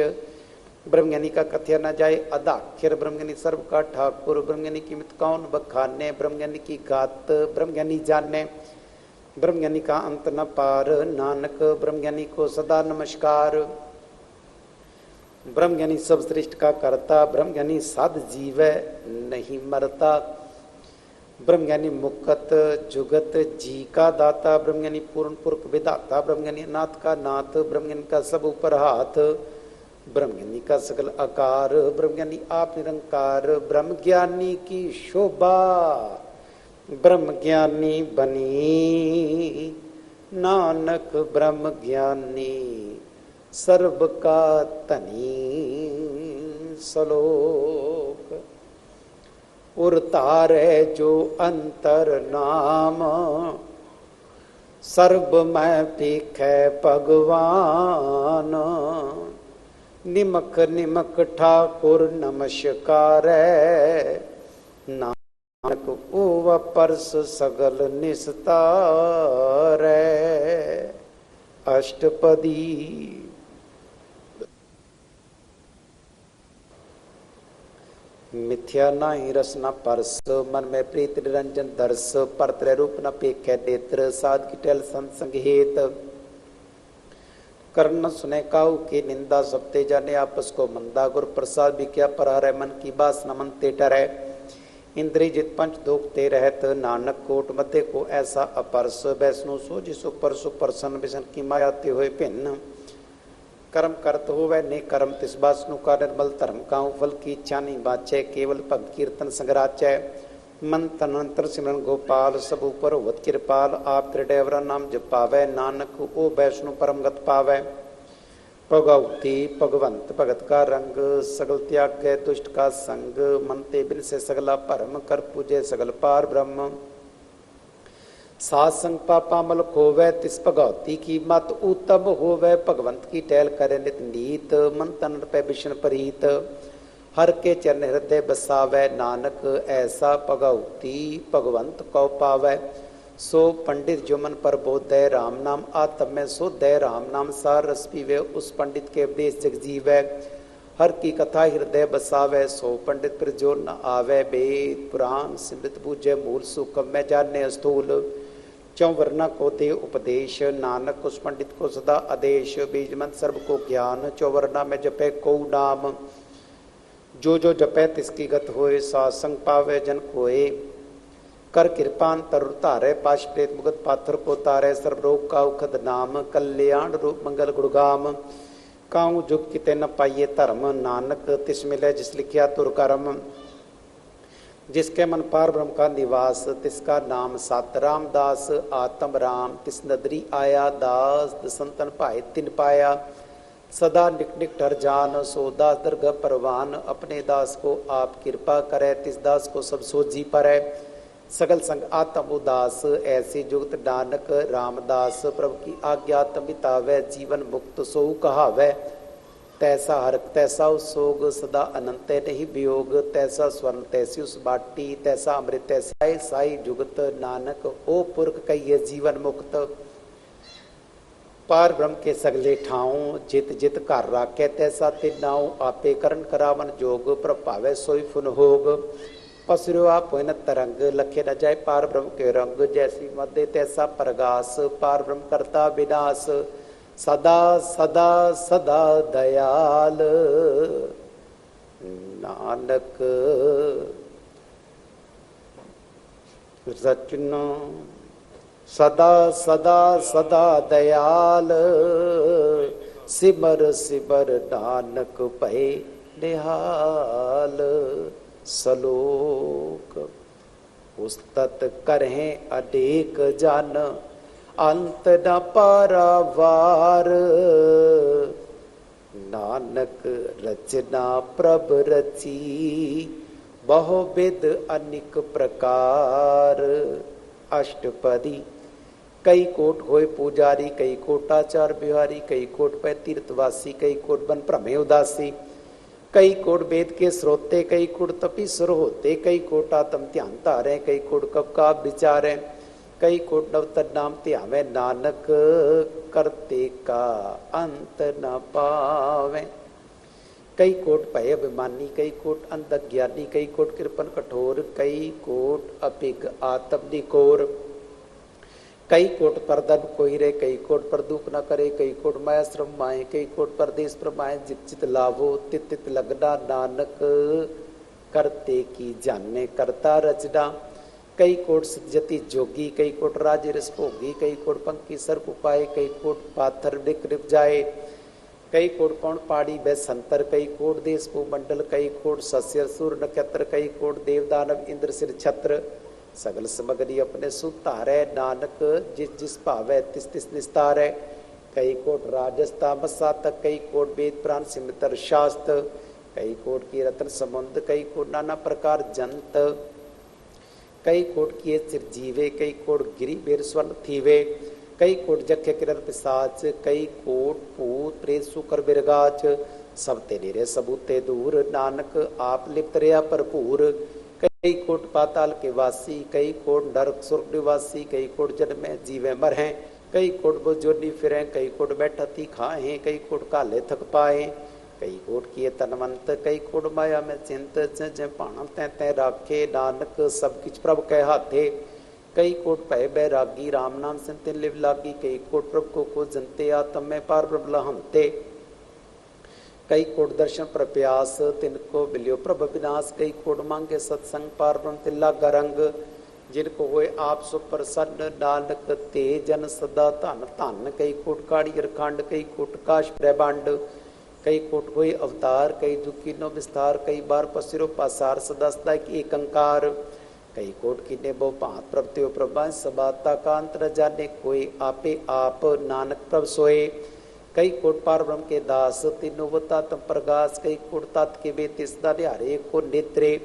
ब्रह्मज्ञानी का कथ्य न जाए अदाख्यर, ब्रह्मज्ञानी सर्व का ठाकुर, ब्रह्मज्ञानी की मित कौन बखाने, ब्रह्मज्ञानी की गात ब्रह्मज्ञानी जाने, ब्रह्मज्ञानी का अंत न पार नानक, ब्रह्मज्ञानी को सदा नमस्कार, ब्रह्मज्ञानी सब सृष्टि का करता, ब्रह्मज्ञानी साध जीव नहीं मरता, ब्रह्मज्ञानी मुक्त जुगत जी का दाता, ब्रह्मज्ञानी पूर्ण पुरख विधाता, ब्रह्मज्ञानी नाथ का नाथ, ब्रह्मज्ञानी का सब ऊपर हाथ, ब्रह्मज्ञानी का सकल आकार, ब्रह्मज्ञानी आप निरंकार, ब्रह्मज्ञानी की शोभा ब्रह्मज्ञानी बनी, नानक ब्रह्मज्ञानी सर्व का तनी, सलोक उर तारे जो अंतर नाम, सर्व में पीखे भगवान, निमक निमक ठाकुर नमस्कार, नानक ओव परस सगल निस्तार, अष्टपदी। मिथ्या नाही रसना परस, मन में प्रीत निरंजन दर्श, परत्र रूप न पेखे नेत्र, साध की टहल संसंग हेत, कर्ण सुने काऊ की निंदा, सबते जाने आपस को मंदा, गुर प्रसाद भी क्या पर हरे, मन की बास न मनते टरे, इंद्रिय जित पंच दोखते रहत, नानक कोट मते को ऐसा अपरस, वैष्णु सो जिसु पर सुप्रसन्न, विष्ण की मायाते हुए भिन्न, कर्म करत हो वह ने कर्म, तिस बासनु का निर्मल धर्म काऊ, फल की इच्छा नहीं बाचे, केवल भक्त कीर्तन संगराचै, मन तन अंतर सिमरन गोपाल, सब ऊपर होवत कृपाल, आप त्रिडेवरा नाम जपावै, नानक ओ वैष्णु परम गत पावै, भगवती भगवंत भगत का रंग, सगल त्याग गए दुष्ट का संग, मन ते बिन से सगला भरम, कर पूजे सगल पार ब्रह्म, सात संग पापा मल खोवै, तिस भगवती की मत उत्तम होवै, भगवंत की टहल करे नित नीत, मन तन पे विष्ण प्रीत, हर के चरण हृदय बसावै, नानक ऐसा भगवती भगवंत को पावै, सो पंडित जो मन पर बोधै, राम नाम आत्म में सोधै, राम नाम सार रस पीवे, उस पंडित के उपदेश जग जीवै, हर की कथा हृदय बसावै, सो पंडित पर जो न आवे, वेद पुराण सिमृत बूझे, मूल सुखम में जाने स्थूल, चौवर्णा को दे उपदेश, नानक उस पंडित को सदा आदेश, बीज मंत्र सर्व को ज्ञान, चौवर्णा में जपे को नाम, जो जो जपै तिसकी गत होए, सासंग पावे जन कोए। कर कृपान तरु तारे, पाश प्रेत मुगत पाथर को तारे। सर्व रोग का उखद नाम, कल्याण रूप मंगल गुणगाम। काऊ जुग किते न पाइये धर्म, नानक तिस मिले जिस लिखिया तुर करम। जिसके मन पार ब्रह्म का निवास, तिसका नाम सत रामदास। आत्म राम तिस नदरी आया, दास दसंतन भाई तिन पाया। सदा निक निक ठर जान, सो दास दरगह परवान। अपने दास को आप कृपा करे, तिस दास को सब सोझी परै। सगल संग आत्म उदास, ऐसी जुगत नानक रामदास। प्रभु की आज्ञा तमितावै, जीवन मुक्त सोऊ कहावै। तैसा हरक तैसा सोग, सदा अनंत नहीं वियोग। तैसा स्वर्ण तैसी उस बाटी, तैसा अमृत तैसा साई जुगत। नानक ओ पुरख कहिए जीवन मुक्त। पार ब्रह्म के सगले ठाऊं, जित जित घर राखे तैसा तिनाऊं। आपे करण करावन जोग, प्रभावै सोई फुन होग। पसरो आप न तरंग, लखे न जाए पार ब्रह्म के रंग। जैसी मध्य तैसा प्रगास, पार ब्रह्म करता विनाश। सदा सदा सदा दयाल, नानक रचना। सदा सदा सदा दयाल, सिमर सिमर नानक भय निहाल। सलोक उस्तत करें अनेक जन, अंत न पारावार। नानक रचना प्रभ रची, बहुविध अनेक प्रकार। अष्टपदी कई कोट होए पुजारी, कई कोटाचार बिहारी। कई कोट पै तीर्थवासी, कई कोट बन भ्रमे उदासी। कई कोट वेद के स्रोते, कई कोट तपीसुर होते। कई कोट आत्म ध्यान धारे, कई कोट कब का विचारे। कई कोट नवतर नाम ध्यावे, नानक करते का अंत न पावे। कई कोट भय अभिमानी, कई कोट अंधज्ञानी। कई कोट कृपन कठोर, कई कोट अपिग आत्म निकोर। कई कोट पर धन कोहिरे, कई कोट पर दुख न करे। कई कोट माया श्रम माए, कई कोट परदेश प्रमाए। जित चित लाभो तित तित लगना, नानक करते की जाने करता रचना। कई कोट जति जोगी, कई कोट राज रस भोगी। कई कोट पंखी सर्प उपाय, कई कोट पाथर निक निप जाए। कई कोट कौन पाड़ी बै संतर, कई कोट देश भूमंडल। कई कोट सस्य सूर नक्षत्र, कई कोट देव दानव इंद्र सिर छत्र। सगल समगरी अपने सुतारै, नानक जिस जिस भावै तिस तिस निस्तारै। कई कोट राजस्ता मसातक, कई कोट वेद प्राण सिमतर शास्त्र। कई कोट की रत्न समुद्र, कई कोट नाना प्रकार जंत। कई कोट किए चिरजीवे, कई कोट गिरी बेर स्वर्ण थीवे। कई कोट जख्य किरण पिसाच, कई कोट भूत प्रेत सुकर बिरगाच। सब तेरे रे सबूते दूर, नानक आप लिप्त रहा भरपूर। कई कोट पाताल के वासी, कई कोट नरक सुर्ग निवासी। कई कोट जन्मे जीवे मरहें, कई कोट बोजोनी फिरें। कई कोट बैठती खाएं, कई कोट काले थक पाए। कई कोट किए तनवंत, कई कोट माया में चिंत। जय पाण तै तै राखे, नानक सब किछ प्रभ कह हाथे। कई कोट भय बैरागी, राम नाम संते लिव लागी। कई कोट प्रभु को जनते, आत्म में पार ब्रह्म लहमते। कई कोट दर्शन पर प्यास, तिनको बिलियो प्रभ विनाश। कई कोट मांगे सत्संग, पार ब्रह्म तिल्ला गरंग। जिनको होए आप सुप्रसन्न, नानक ते जन सदा धन धन। कई कोट काड़ियर खंड, कई कोट काश ब्रह्मांड। कई कोट होए अवतार, कई दुखी नो विस्तार। कई बार पसिरो पासार, सदा सदा की एक अंकार। कई कोट की ने बो भांत प्रभत्यो प्रभा, सबाता का अंतर जाने कोई। आपे आप नानक प्रभ सोए। कई कोट पार ब्रह्म के दास, तीनों वता तम प्रगास। कई कोट तात के बेते सदा निहारे को नेत्रे।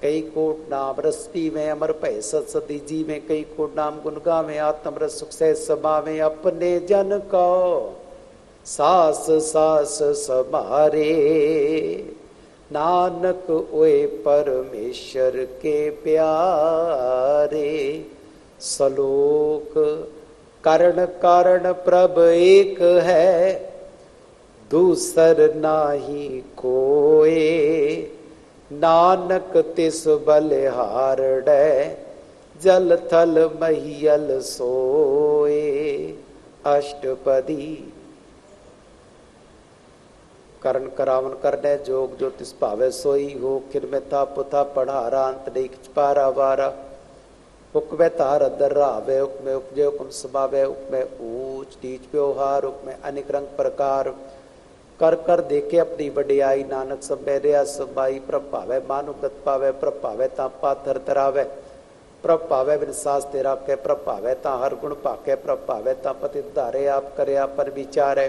कई कोट नाम रस पीवें, अमर भय सत सदी जीवें। कई कोट नाम गुण गावें, आत्म रस सुख से समावें। अपने जन को सास सास समारे, नानक ओए परमेश्वर के प्यारे। सलोक करण कारण प्रभ एक है, दूसर नाही कोए। नानक तिस बलिहारड़ै, जल थल महियल सोए। अष्टपदी करण करावन करने जोग जो तिस भावे सोई हो। खिर में था पुथा पढ़ारा अंत नहीं किच पारा वारा। हुक्मे तार अदर रावे हुक्मे उपजे हुक्म समावे हुक्मे ऊंच नीच व्यवहार हुक्मे अनेक रंग प्रकार। कर कर देखे अपनी वडियाई नानक सब मेरे समाई। प्रभ पावे मानु गत पावे प्रभ पावे ता पाथर तरावे। प्रभ पावे बिन सास तेरा के प्रभ पावे ता हर गुण पाके। प्रभ पावे ता पति धारे आप करे आप पर विचारे।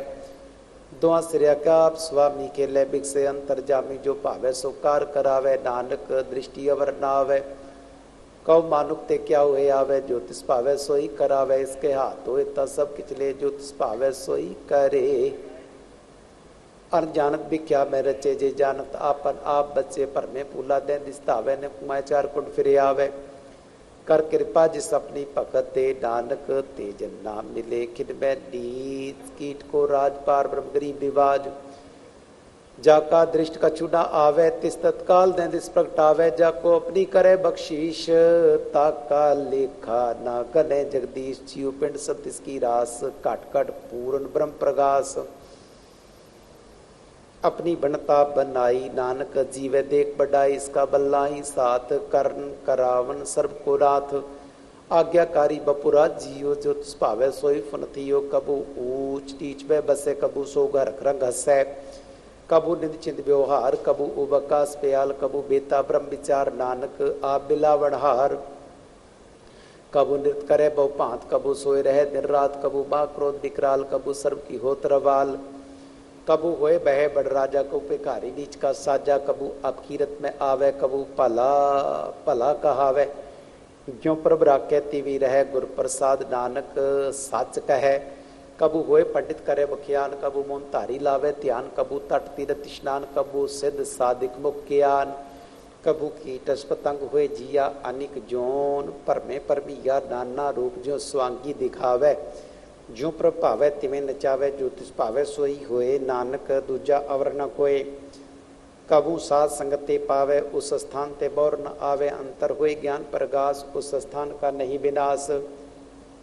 दुआ सिरिया का आप स्वामी के ले बिकसे अंतर जामी। जो पावे सो कार करावे नानक दृष्टि अवर नावे। कौ मानुक ते क्या हुए आवे जो तिस पावे सोई करावे। इसके हाथ हो इतना सब किचले जो तिस पावे सोई करे। अनजानत भी क्या मैं रचे जे जानत आपन आप बच्चे पर में पूला दे दिस्तावे ने कुमाय चार कुंड फिर आवे। कर कृपा जिस अपनी भगत दे नानक तेज नाम मिले। खिन में नीत कीट को राजपार ब्रह्म गरीब विवाज। जाका दृष्ट कछु न आवे तिस तत्काल दे दिस प्रगटावे। जाको अपनी करे बख्शीश ताका लेखा ना गने। जगदीश जीव पिंड सब तिसकी रास। काट काट पूर्ण ब्रह्म प्रगास। अपनी बनता बनाई नानक जीवे देख बढ़ाई। इसका बल्लाई साथ कर्ण करावन सर्व को राथ। आज्ञाकारी बपुरा जियो जो तिस भावे सोई फुनथियो। कबू ऊंच नीच में बसे कबू सोगा रख रंग हसे। कबू निंद चिंद व्यवहार कबू उबकास प्याल। कबू बेता ब्रह्म विचार नानक आप बिलावनहार। कबू नृत्य करे बहु भांत कबू सोए रहे दिन रात। कबू बा क्रोध विकराल कबू सर्व की होत रवाल। कबू होए बहे बड़ राजा को भिखारी नीच का साजा। कबू अपकीरत में आवे कबू भला भला कहावे। ज्यों प्रभ राखे तिवी रहे गुर प्रसाद नानक सच कहे। कबू होए पंडित करे बख्यान कबू मोन धारी लावे ध्यान। कबू तट तीरथ स्नान कबू सिद्ध साधिक मुख ज्ञान। कबू कीट पतंग हुए जिया अनिक जोन। परमे परमिया नाना रूप जो स्वांगी दिखावे। जो प्रभावे तिवें नचावे जो तिस भावे सोई होए। नानक दूजा अवर न कोय। कबू साध संगते पावे उस स्थान ते बौर न आवे। अंतर हुए ज्ञान प्रगास उस स्थान का नहीं विनाश।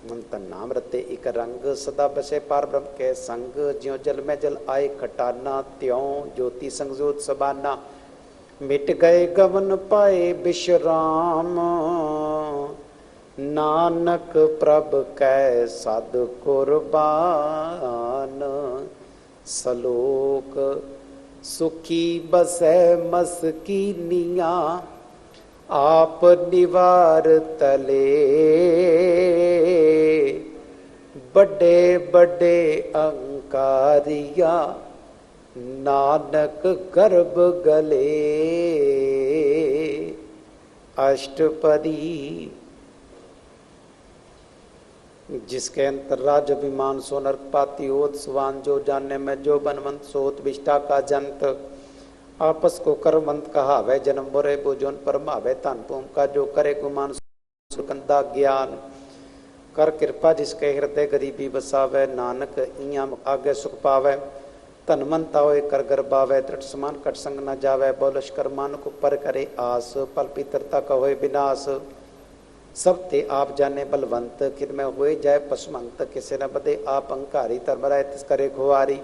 मन तन नाम रते एक रंग सदा बसे पार ब्रह्म के संग। ज्यों जल में जल आए खटाना त्यों ज्योति संग ज्योत सबाना। मिट गए गवन पाए विश्राम नानक प्रभ कै सद कुर्बान। सलोक सुखी बसै मस्कीनिया आप निवार तले। बड़े बड़े अंकारिया नानक गर्भ गले। अष्टपदी जिसके अंतर राज अभिमान सो नरक पाती ओत सुवान। जो जानने में जो बनवंत सोत विष्टा का जंत। आपस को कर्मवंत कहावे जन्म बुरे बोझोन परमावे। धन भूम का जो करे गुमान सुकंदा ज्ञान। कर कृपा जिसके हृदय गरीबी बसावे। नानक इया आगे सुख पावे। धन मनता होए कर गर्भावे। दृढ़ समान कट संग न जावे। बोलश मान को पर करे आस। पल पितरता का होए विनाश। सब ते आप जाने बलवंत। खिद में हुए जाए पशुमंत। किसे न बदे आप अंकारी धर्म राय तिस करे खुआरी।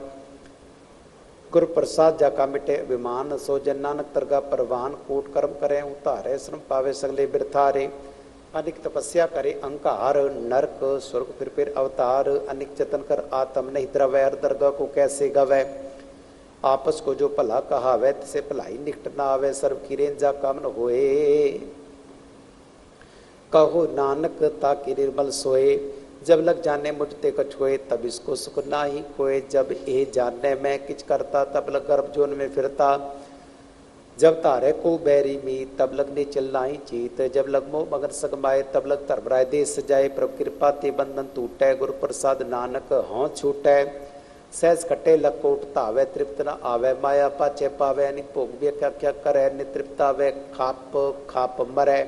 गुरु प्रसाद जाका मिटे विमान। सो जन नानक तरगा परवान। कूट कर्म करे उतारे श्रम पावे सगले बिरथारे। अनिक तपस्या करे अहंकार नरक स्वर्ग फिर अवतार। अनिक जतन कर आत्म नहीं द्रवै। दरगाह को कैसे गवै। आपस को जो भला कहावै तिसे भलाई निकट न आवे। सर्व की रेंजा कामन होए। कहो नानक ताकि निर्मल सोए। जब लग जाने मुझते कछ होए तब इसको सुख ना ही कोय। जब ए जानने में किच करता तब लग गर्भ जोन में फिरता। जब तारे को बैरी मीत तब लग ने चिल्लाई चीत। जब लग मोह मगन सगमाए तब लग धर्मराय देश सजाए। प्रभु कृपा ते बंधन टूटे गुरु प्रसाद नानक हों छूटे। सहज कटे लग को उठतावे तृप्त न आवे। माया पाचे पावे अनिक भोग भी क्या क्या करे। नितृप्त आवे खाप खाप मरे।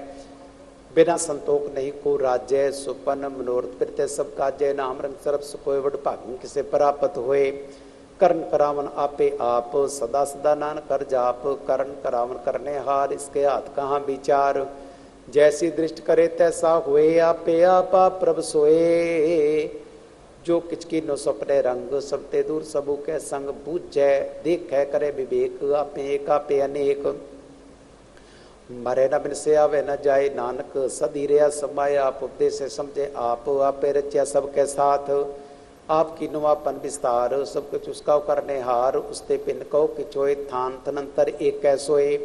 बिना संतोख नहीं को राज्य सुपन मनोरथ फिरते सब काजे। नाम रंग सरब सुकोय वड भागी किसे प्राप्त होए। करण करावन आपे आप सदा सदा नान कर जाप। करण करावन करने हार इसके हाथ कहाँ विचार। जैसी दृष्टि करे तैसा हुए आपे आप प्रभ सोए। जो किचकिनो सपने रंग सबते दूर सबू के संग बूझे देखे करे विवेक आपे एक आपे अनेक मरे न बिन से आवे न जाए नानक सदी रहा समाया आप उपदेश से समझे आप आपे रचा सबके साथ आपकी नुआपन विस्तार सब कुछ उसका करने हार उसते पिन को किचोए थान तनंतर एक कैसोए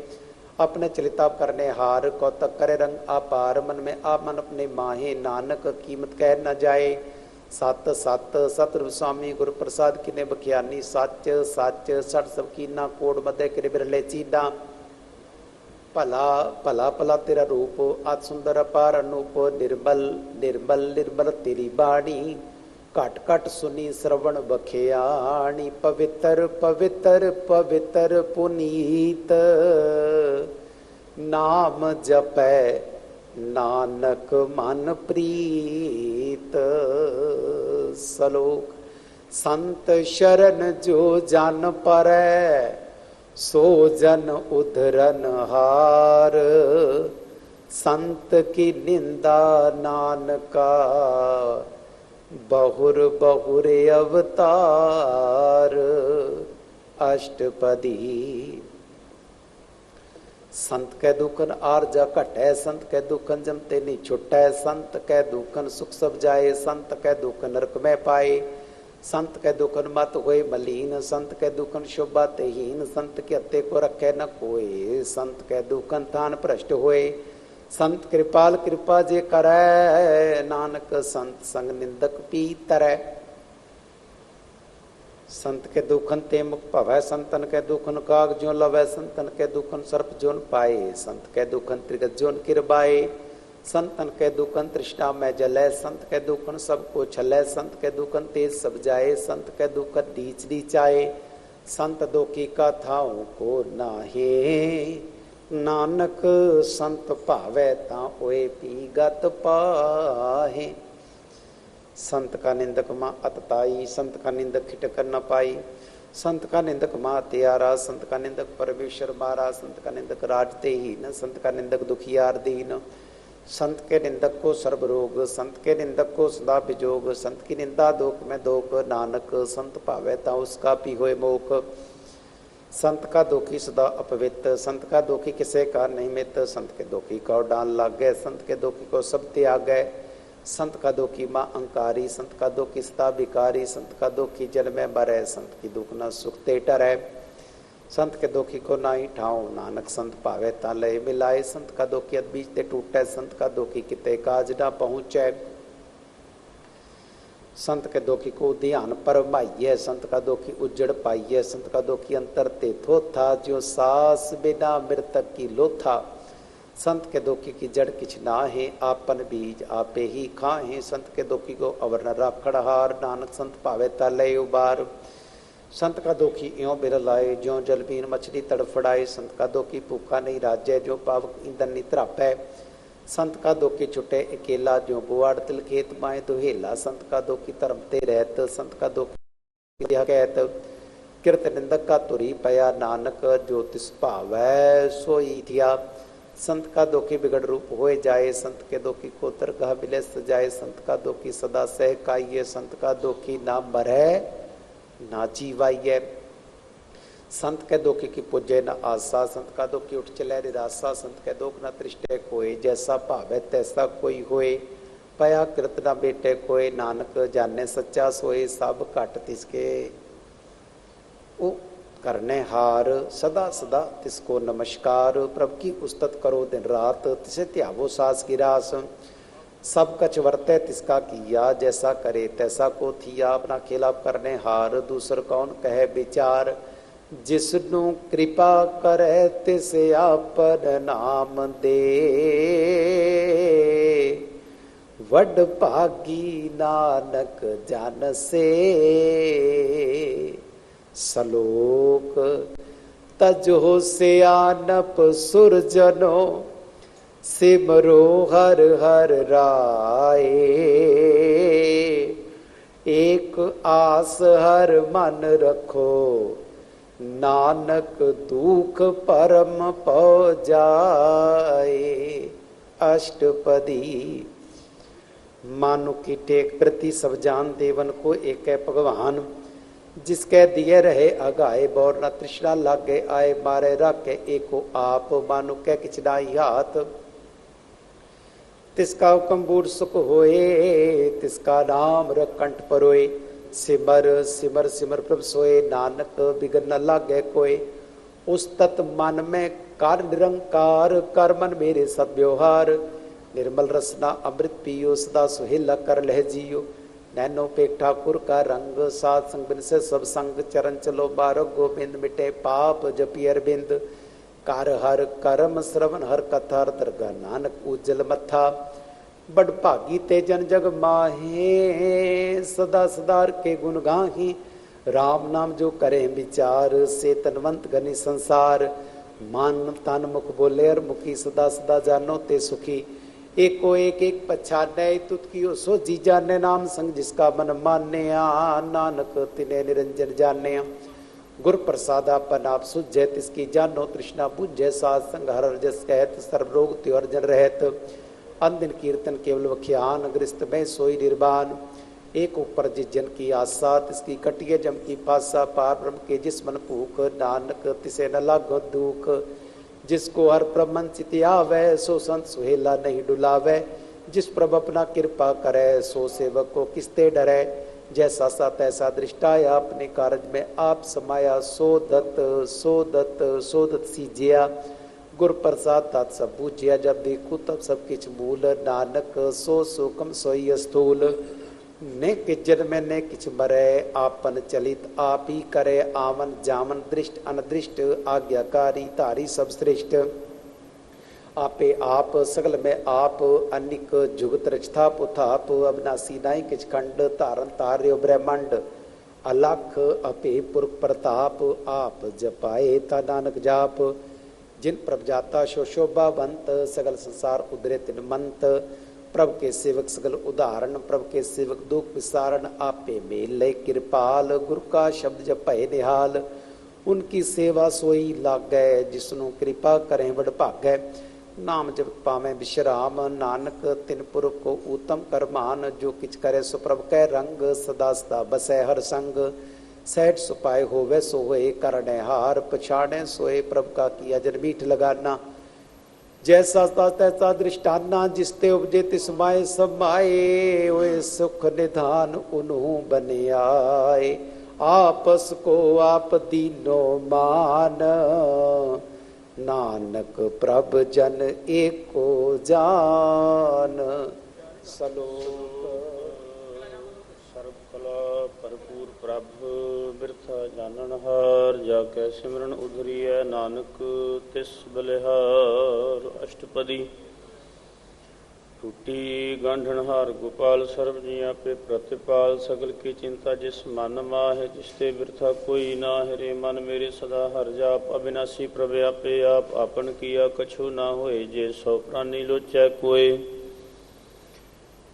अपने चलिता करने हार कौतक करे रंग आपार मन में आप मन अपने माहे नानक कीमत कह न जाए सत सत सतरु स्वामी गुरु प्रसाद किने बखियानी सच सच सठ सब कीना कोड मदे करे बिरले चीडा भला भला भला तेरा रूप अत सुंदर अपार अनूप निर्मल निर्मल निर्मल तेरी बाणी घट घट सुनी श्रवण बखियाणी पवित्र पवित्र पवित्र पुनीत नाम जपै नानक मन प्रीत सलोक संत शरण जो जान परै सो जन उधरन हार संत की निंदा नानका बहुर बहुर अवतार अष्टपदी संत कै दुखन आरजा घटै संत कै दुखन जमते नहीं छुटै संत कै दुखन सुख सब जाए संत कै दुखन नरक में पाए संत कै दुखन मत होए मलीन संत कै दुखन शोभा तेहीन संत के हत्ते को रखे न कोई संत कै दुखन थान भ्रष्ट होए संत कृपाल कृपा जे करै नानक संत संग निंदक पी तरै संत के दुखन ते मुख भवै संतन के दुखन काग ज्यों लवै संतन के दुखन सर्प ज्यों पाए संत के दुखन त्रिगत ज्यों किरबाए संतन के दुखन तृष्णा में जलै संत के दुखन सबको छलै संत के दुखन तेज सब जाए संत के दुखन डीच डीचाए संत दुखी कथाओं को नाहे नानक संत भावै ता ओए पी गत पाहे संत का निंदक माँ अतताई संत का निंदक खिटक न पाई संत का निंदक माँ त्यारा संत का निंदक परमेश्वर मारा संत का निंदक राजते ही न संत का निंदक दुखियार दीन संत के निंदक को सर्व रोग संत के निंदक को सदा विजोग संत की निंदा दोख में दोख नानक संत पावे ता उसका भी होए मोख संत का दोखी सदा अपवित संत का दोखी किसे का नहीं मित संत के दोखी का डाल लाग गए संत के दोखी को सब त्याग गए संत का दुखी माँ अंकारी संत का दुखी सदा विकारी संत का दुखी जल में मरे संत की दुख न सुख ते टरै संत के दुखी को ना ही ठाओ नानक संत पावे ता लय मिलाए संत का दुखी बीच ते टूटे संत का दुखी किते काज ना पहुँचे संत के दुखी को ध्यान पर माइये संत का दुखी उजड़ पाइये संत का दुखी अंतर ते थोथा जो सास बिना मृतक की लोथा संत के दुखी की जड़ किछ ना है आपन बीज आपे ही खाए संत के दुखी को अवर न राखड़ हार नानक संत पावे तलय उबार संत का दुखी इयों बिरलाए ज्यों जलबीन मछली तड़फड़ाए संत का दुखी भूखा नहीं राजे जो पावक ईंधन नहीं त्रापै संत का दुखी छुटे अकेला जो बुआड़ तिल खेत माए दुहेला संत का दुखी धर्म ते रहत संत का दुखी कहत किरत निंदक का तुरी पया नानक जो तिस भावै सोई थिया संत का दुखी बिगड़ रूप होए जाए संत के दुखी को तरगह बिले सजाए संत का दुखी सदा सहकाइए संत का दुखी ना मरे ना जीवाइए संत के दुखी की पूजे न आशा संत का दुखी उठ चले निराशा संत के दुख न तृष्टे कोई जैसा भावे तैसा कोई होए पया कृत न बेटे कोई नानक जाने सच्चा सोए सब घट तिसके ओ करने हार सदा सदा तिसको नमस्कार प्रभु की उस्तत करो दिन रात तिसे त्यागो सास की रास सब कछ वर्ते तिसका किया जैसा करे तैसा को थिया अपना खिलाफ करने हार दूसर कौन कहे विचार जिसनु कृपा करे तिसे आपन नाम दे वड भागी नानक जान से सलोक तजो सियानप सुरजनो सिमरो हर हर राय एक आस हर मन रखो नानक दुख परम पौ जाए अष्टपदी मानु की टेक प्रति सब जान, देवन को एक है भगवान। जिसके दिए रहे अगाए, बोर न तृष्णा लागे आए, मारे राखे एको आप, मानु कै किचनाई हाथ। तिसका हुक्म बूढ़ सुख होए, तिसका नाम रकंठ परोए। सिमर सिमर सिमर प्रभ सोए, नानक बिगन न लागे कोय। उस तत् मन में कार निरंकार, कर मन मेरे सद्व्यवहार। निर्मल रसना अमृत पियो, सदा सुहेला कर लह जियो। नैनो पे ठाकुर का रंग, सात संग बिन से सब संग। चरण चलो बारो गोबिंद, मिटे पाप जपि अरविंद। कार हर करम श्रवण हर कथा, दरगाह नानक उज्जल मथा। बड़ भागी ते जन जग माहे, सदा सदार के गुण गाही। राम नाम जो करे विचार, से तनवंत घनी संसार। मान तन मुख बोले और मुखी, सदा सदा जानो ते सुखी। एको एक एक पछाने, तुत कियो सो जी जाने। नाम संग जिसका मन माने, नानक तिने निरंजन जाने। गुर प्रसादापन आप सुझे, तिसकी जानो तृष्णा बुझे। साध संग हर जस कहत, सर्व रोग त्योर जन रहत। अंदिन कीर्तन केवल वख्यान, ग्रस्त में सोई निर्वाण। एक ऊपर जिस जन की आशा, तिसकी कटिए जम की पासा। पार ब्रह्म के जिस मन भूख, नानक तिसे न लागो दुख। जिसको हर प्रमन चित आवे, सो संत सुहेला नहीं डुलावे। जिस प्रभु अपना कृपा करे, सो सेवक को किसते डरे। जैसा सा तैसा दृष्टाया, अपने कारज में आप समाया। सो दत्त सीजिया, गुर प्रसाद तात सब बूझिया। जब देखू तब सब किछ मूल, नानक सो सुकम सोई स्थूल। ने किच जन्मे ने किछ मरे, आपन चलित आप ही करे। आवन जावन दृष्ट अनदृष्ट, आज्ञाकारी धारी सब श्रेष्ठ। आपे आप सगल में आप, अनिक जुगत रचता पुथाप। अविनाशी नाई किछ खंड, तारन तार्यो ब्रह्मांड। अलख अपे पुरख प्रताप, आप जपाए ता नानक जाप। जिन प्रभ जाता शो शोभावंत, सगल संसार उदरे तिन मंत। प्रभु के सेवक सगल उदाहरण, प्रभु के सेवक दुख विसारण। आपे मेले कृपाल, गुरु का शब्द जपे निहाल। उनकी सेवा सोई लागै, जिसनु कृपा करें बड़ भागै। नाम जप पावे विश्राम, नानक तिन पुरख को उत्तम करमान। जो किछ करे सो प्रभु कै रंग, सदा सदा बसै हर संग। सहज सुपाए होवे सो होए, करने हार पछाड़े सोए। प्रभु का किया जन मीठ लगाना, जैसा तैसा दृष्टाना। जिसते उपजे तिस माए समाए, ओए सुख निधान उन्हों बने आए। आपस को आप दीनो मान, नानक प्रभ जन एको जान। सलोक भरपूर प्रभ बिरथा जानन हार। जाके सिमरन उधरिय, नानक तिस बलिहार। अष्टपदी। टूटी गांढन हार गोपाल, सर्व जिया पे प्रतिपाल। सगल की चिंता जिस मन माहे, जिसते बिरथा कोई ना है। रे मन मेरे सदा हर जाप, अविनाशी प्रभ आपे आप। आपन किया कछु ना होए, जे सौ प्राणी लोचै कोय।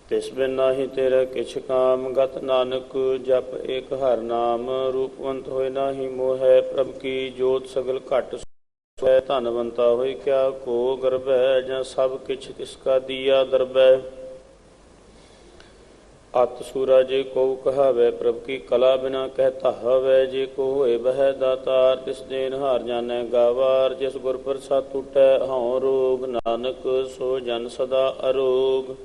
तिस बिन नाही तेरा किछ काम, गत नानक जप एक हर नाम। रूपवंत होए नाही मोह, प्रभ की जोत सगल घट सोय। धनवंता होए क्या को गर्भै, ਜਾਂ सब किछ तिसका दिया दरबै। अत सूरा जे को कहावै, प्रभ की कला बिना कहता हवै। जे को होए बह दातार, तिस देन हार जानै गावार। जिस गुर प्रसाद टूटै हਉ रोग, नानक सो जन सदा अरोग।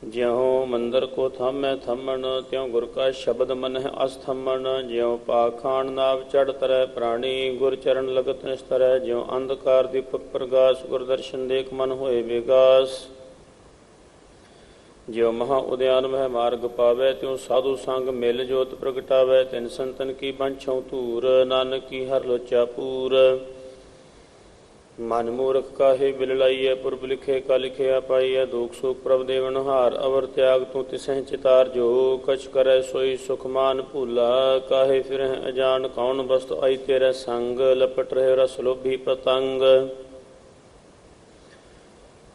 ज्यों मंदिर को थामै थमन, त्यों गुर का शब्द मन है अस्थमन। ज्यों पाखान नाव चढ़ तरह प्राणी, गुर चरण लगत निस्तरह। ज्यों अंधकार दीपक प्रगास, गुर दर्शन देख मन होए विगास। ज्यों महा उद्यान मह मार्ग पावै, त्यों साधु संग मिल जोत प्रगटावै। तिन संतन की बंछों तूर, नानक की हर लोचा पूर। मन मूर्ख काहे बिल लाइय, पुरब लिखे का लिखे पाइय। दुख सुख प्रभ देवन हार, अवर त्याग तू तिसह चितार। जो कछ करे सोई सुख मान भूला, काहे फिर अजान कौन बस्त आई तेरे संग। लपट रहे रस लोभी पतंग,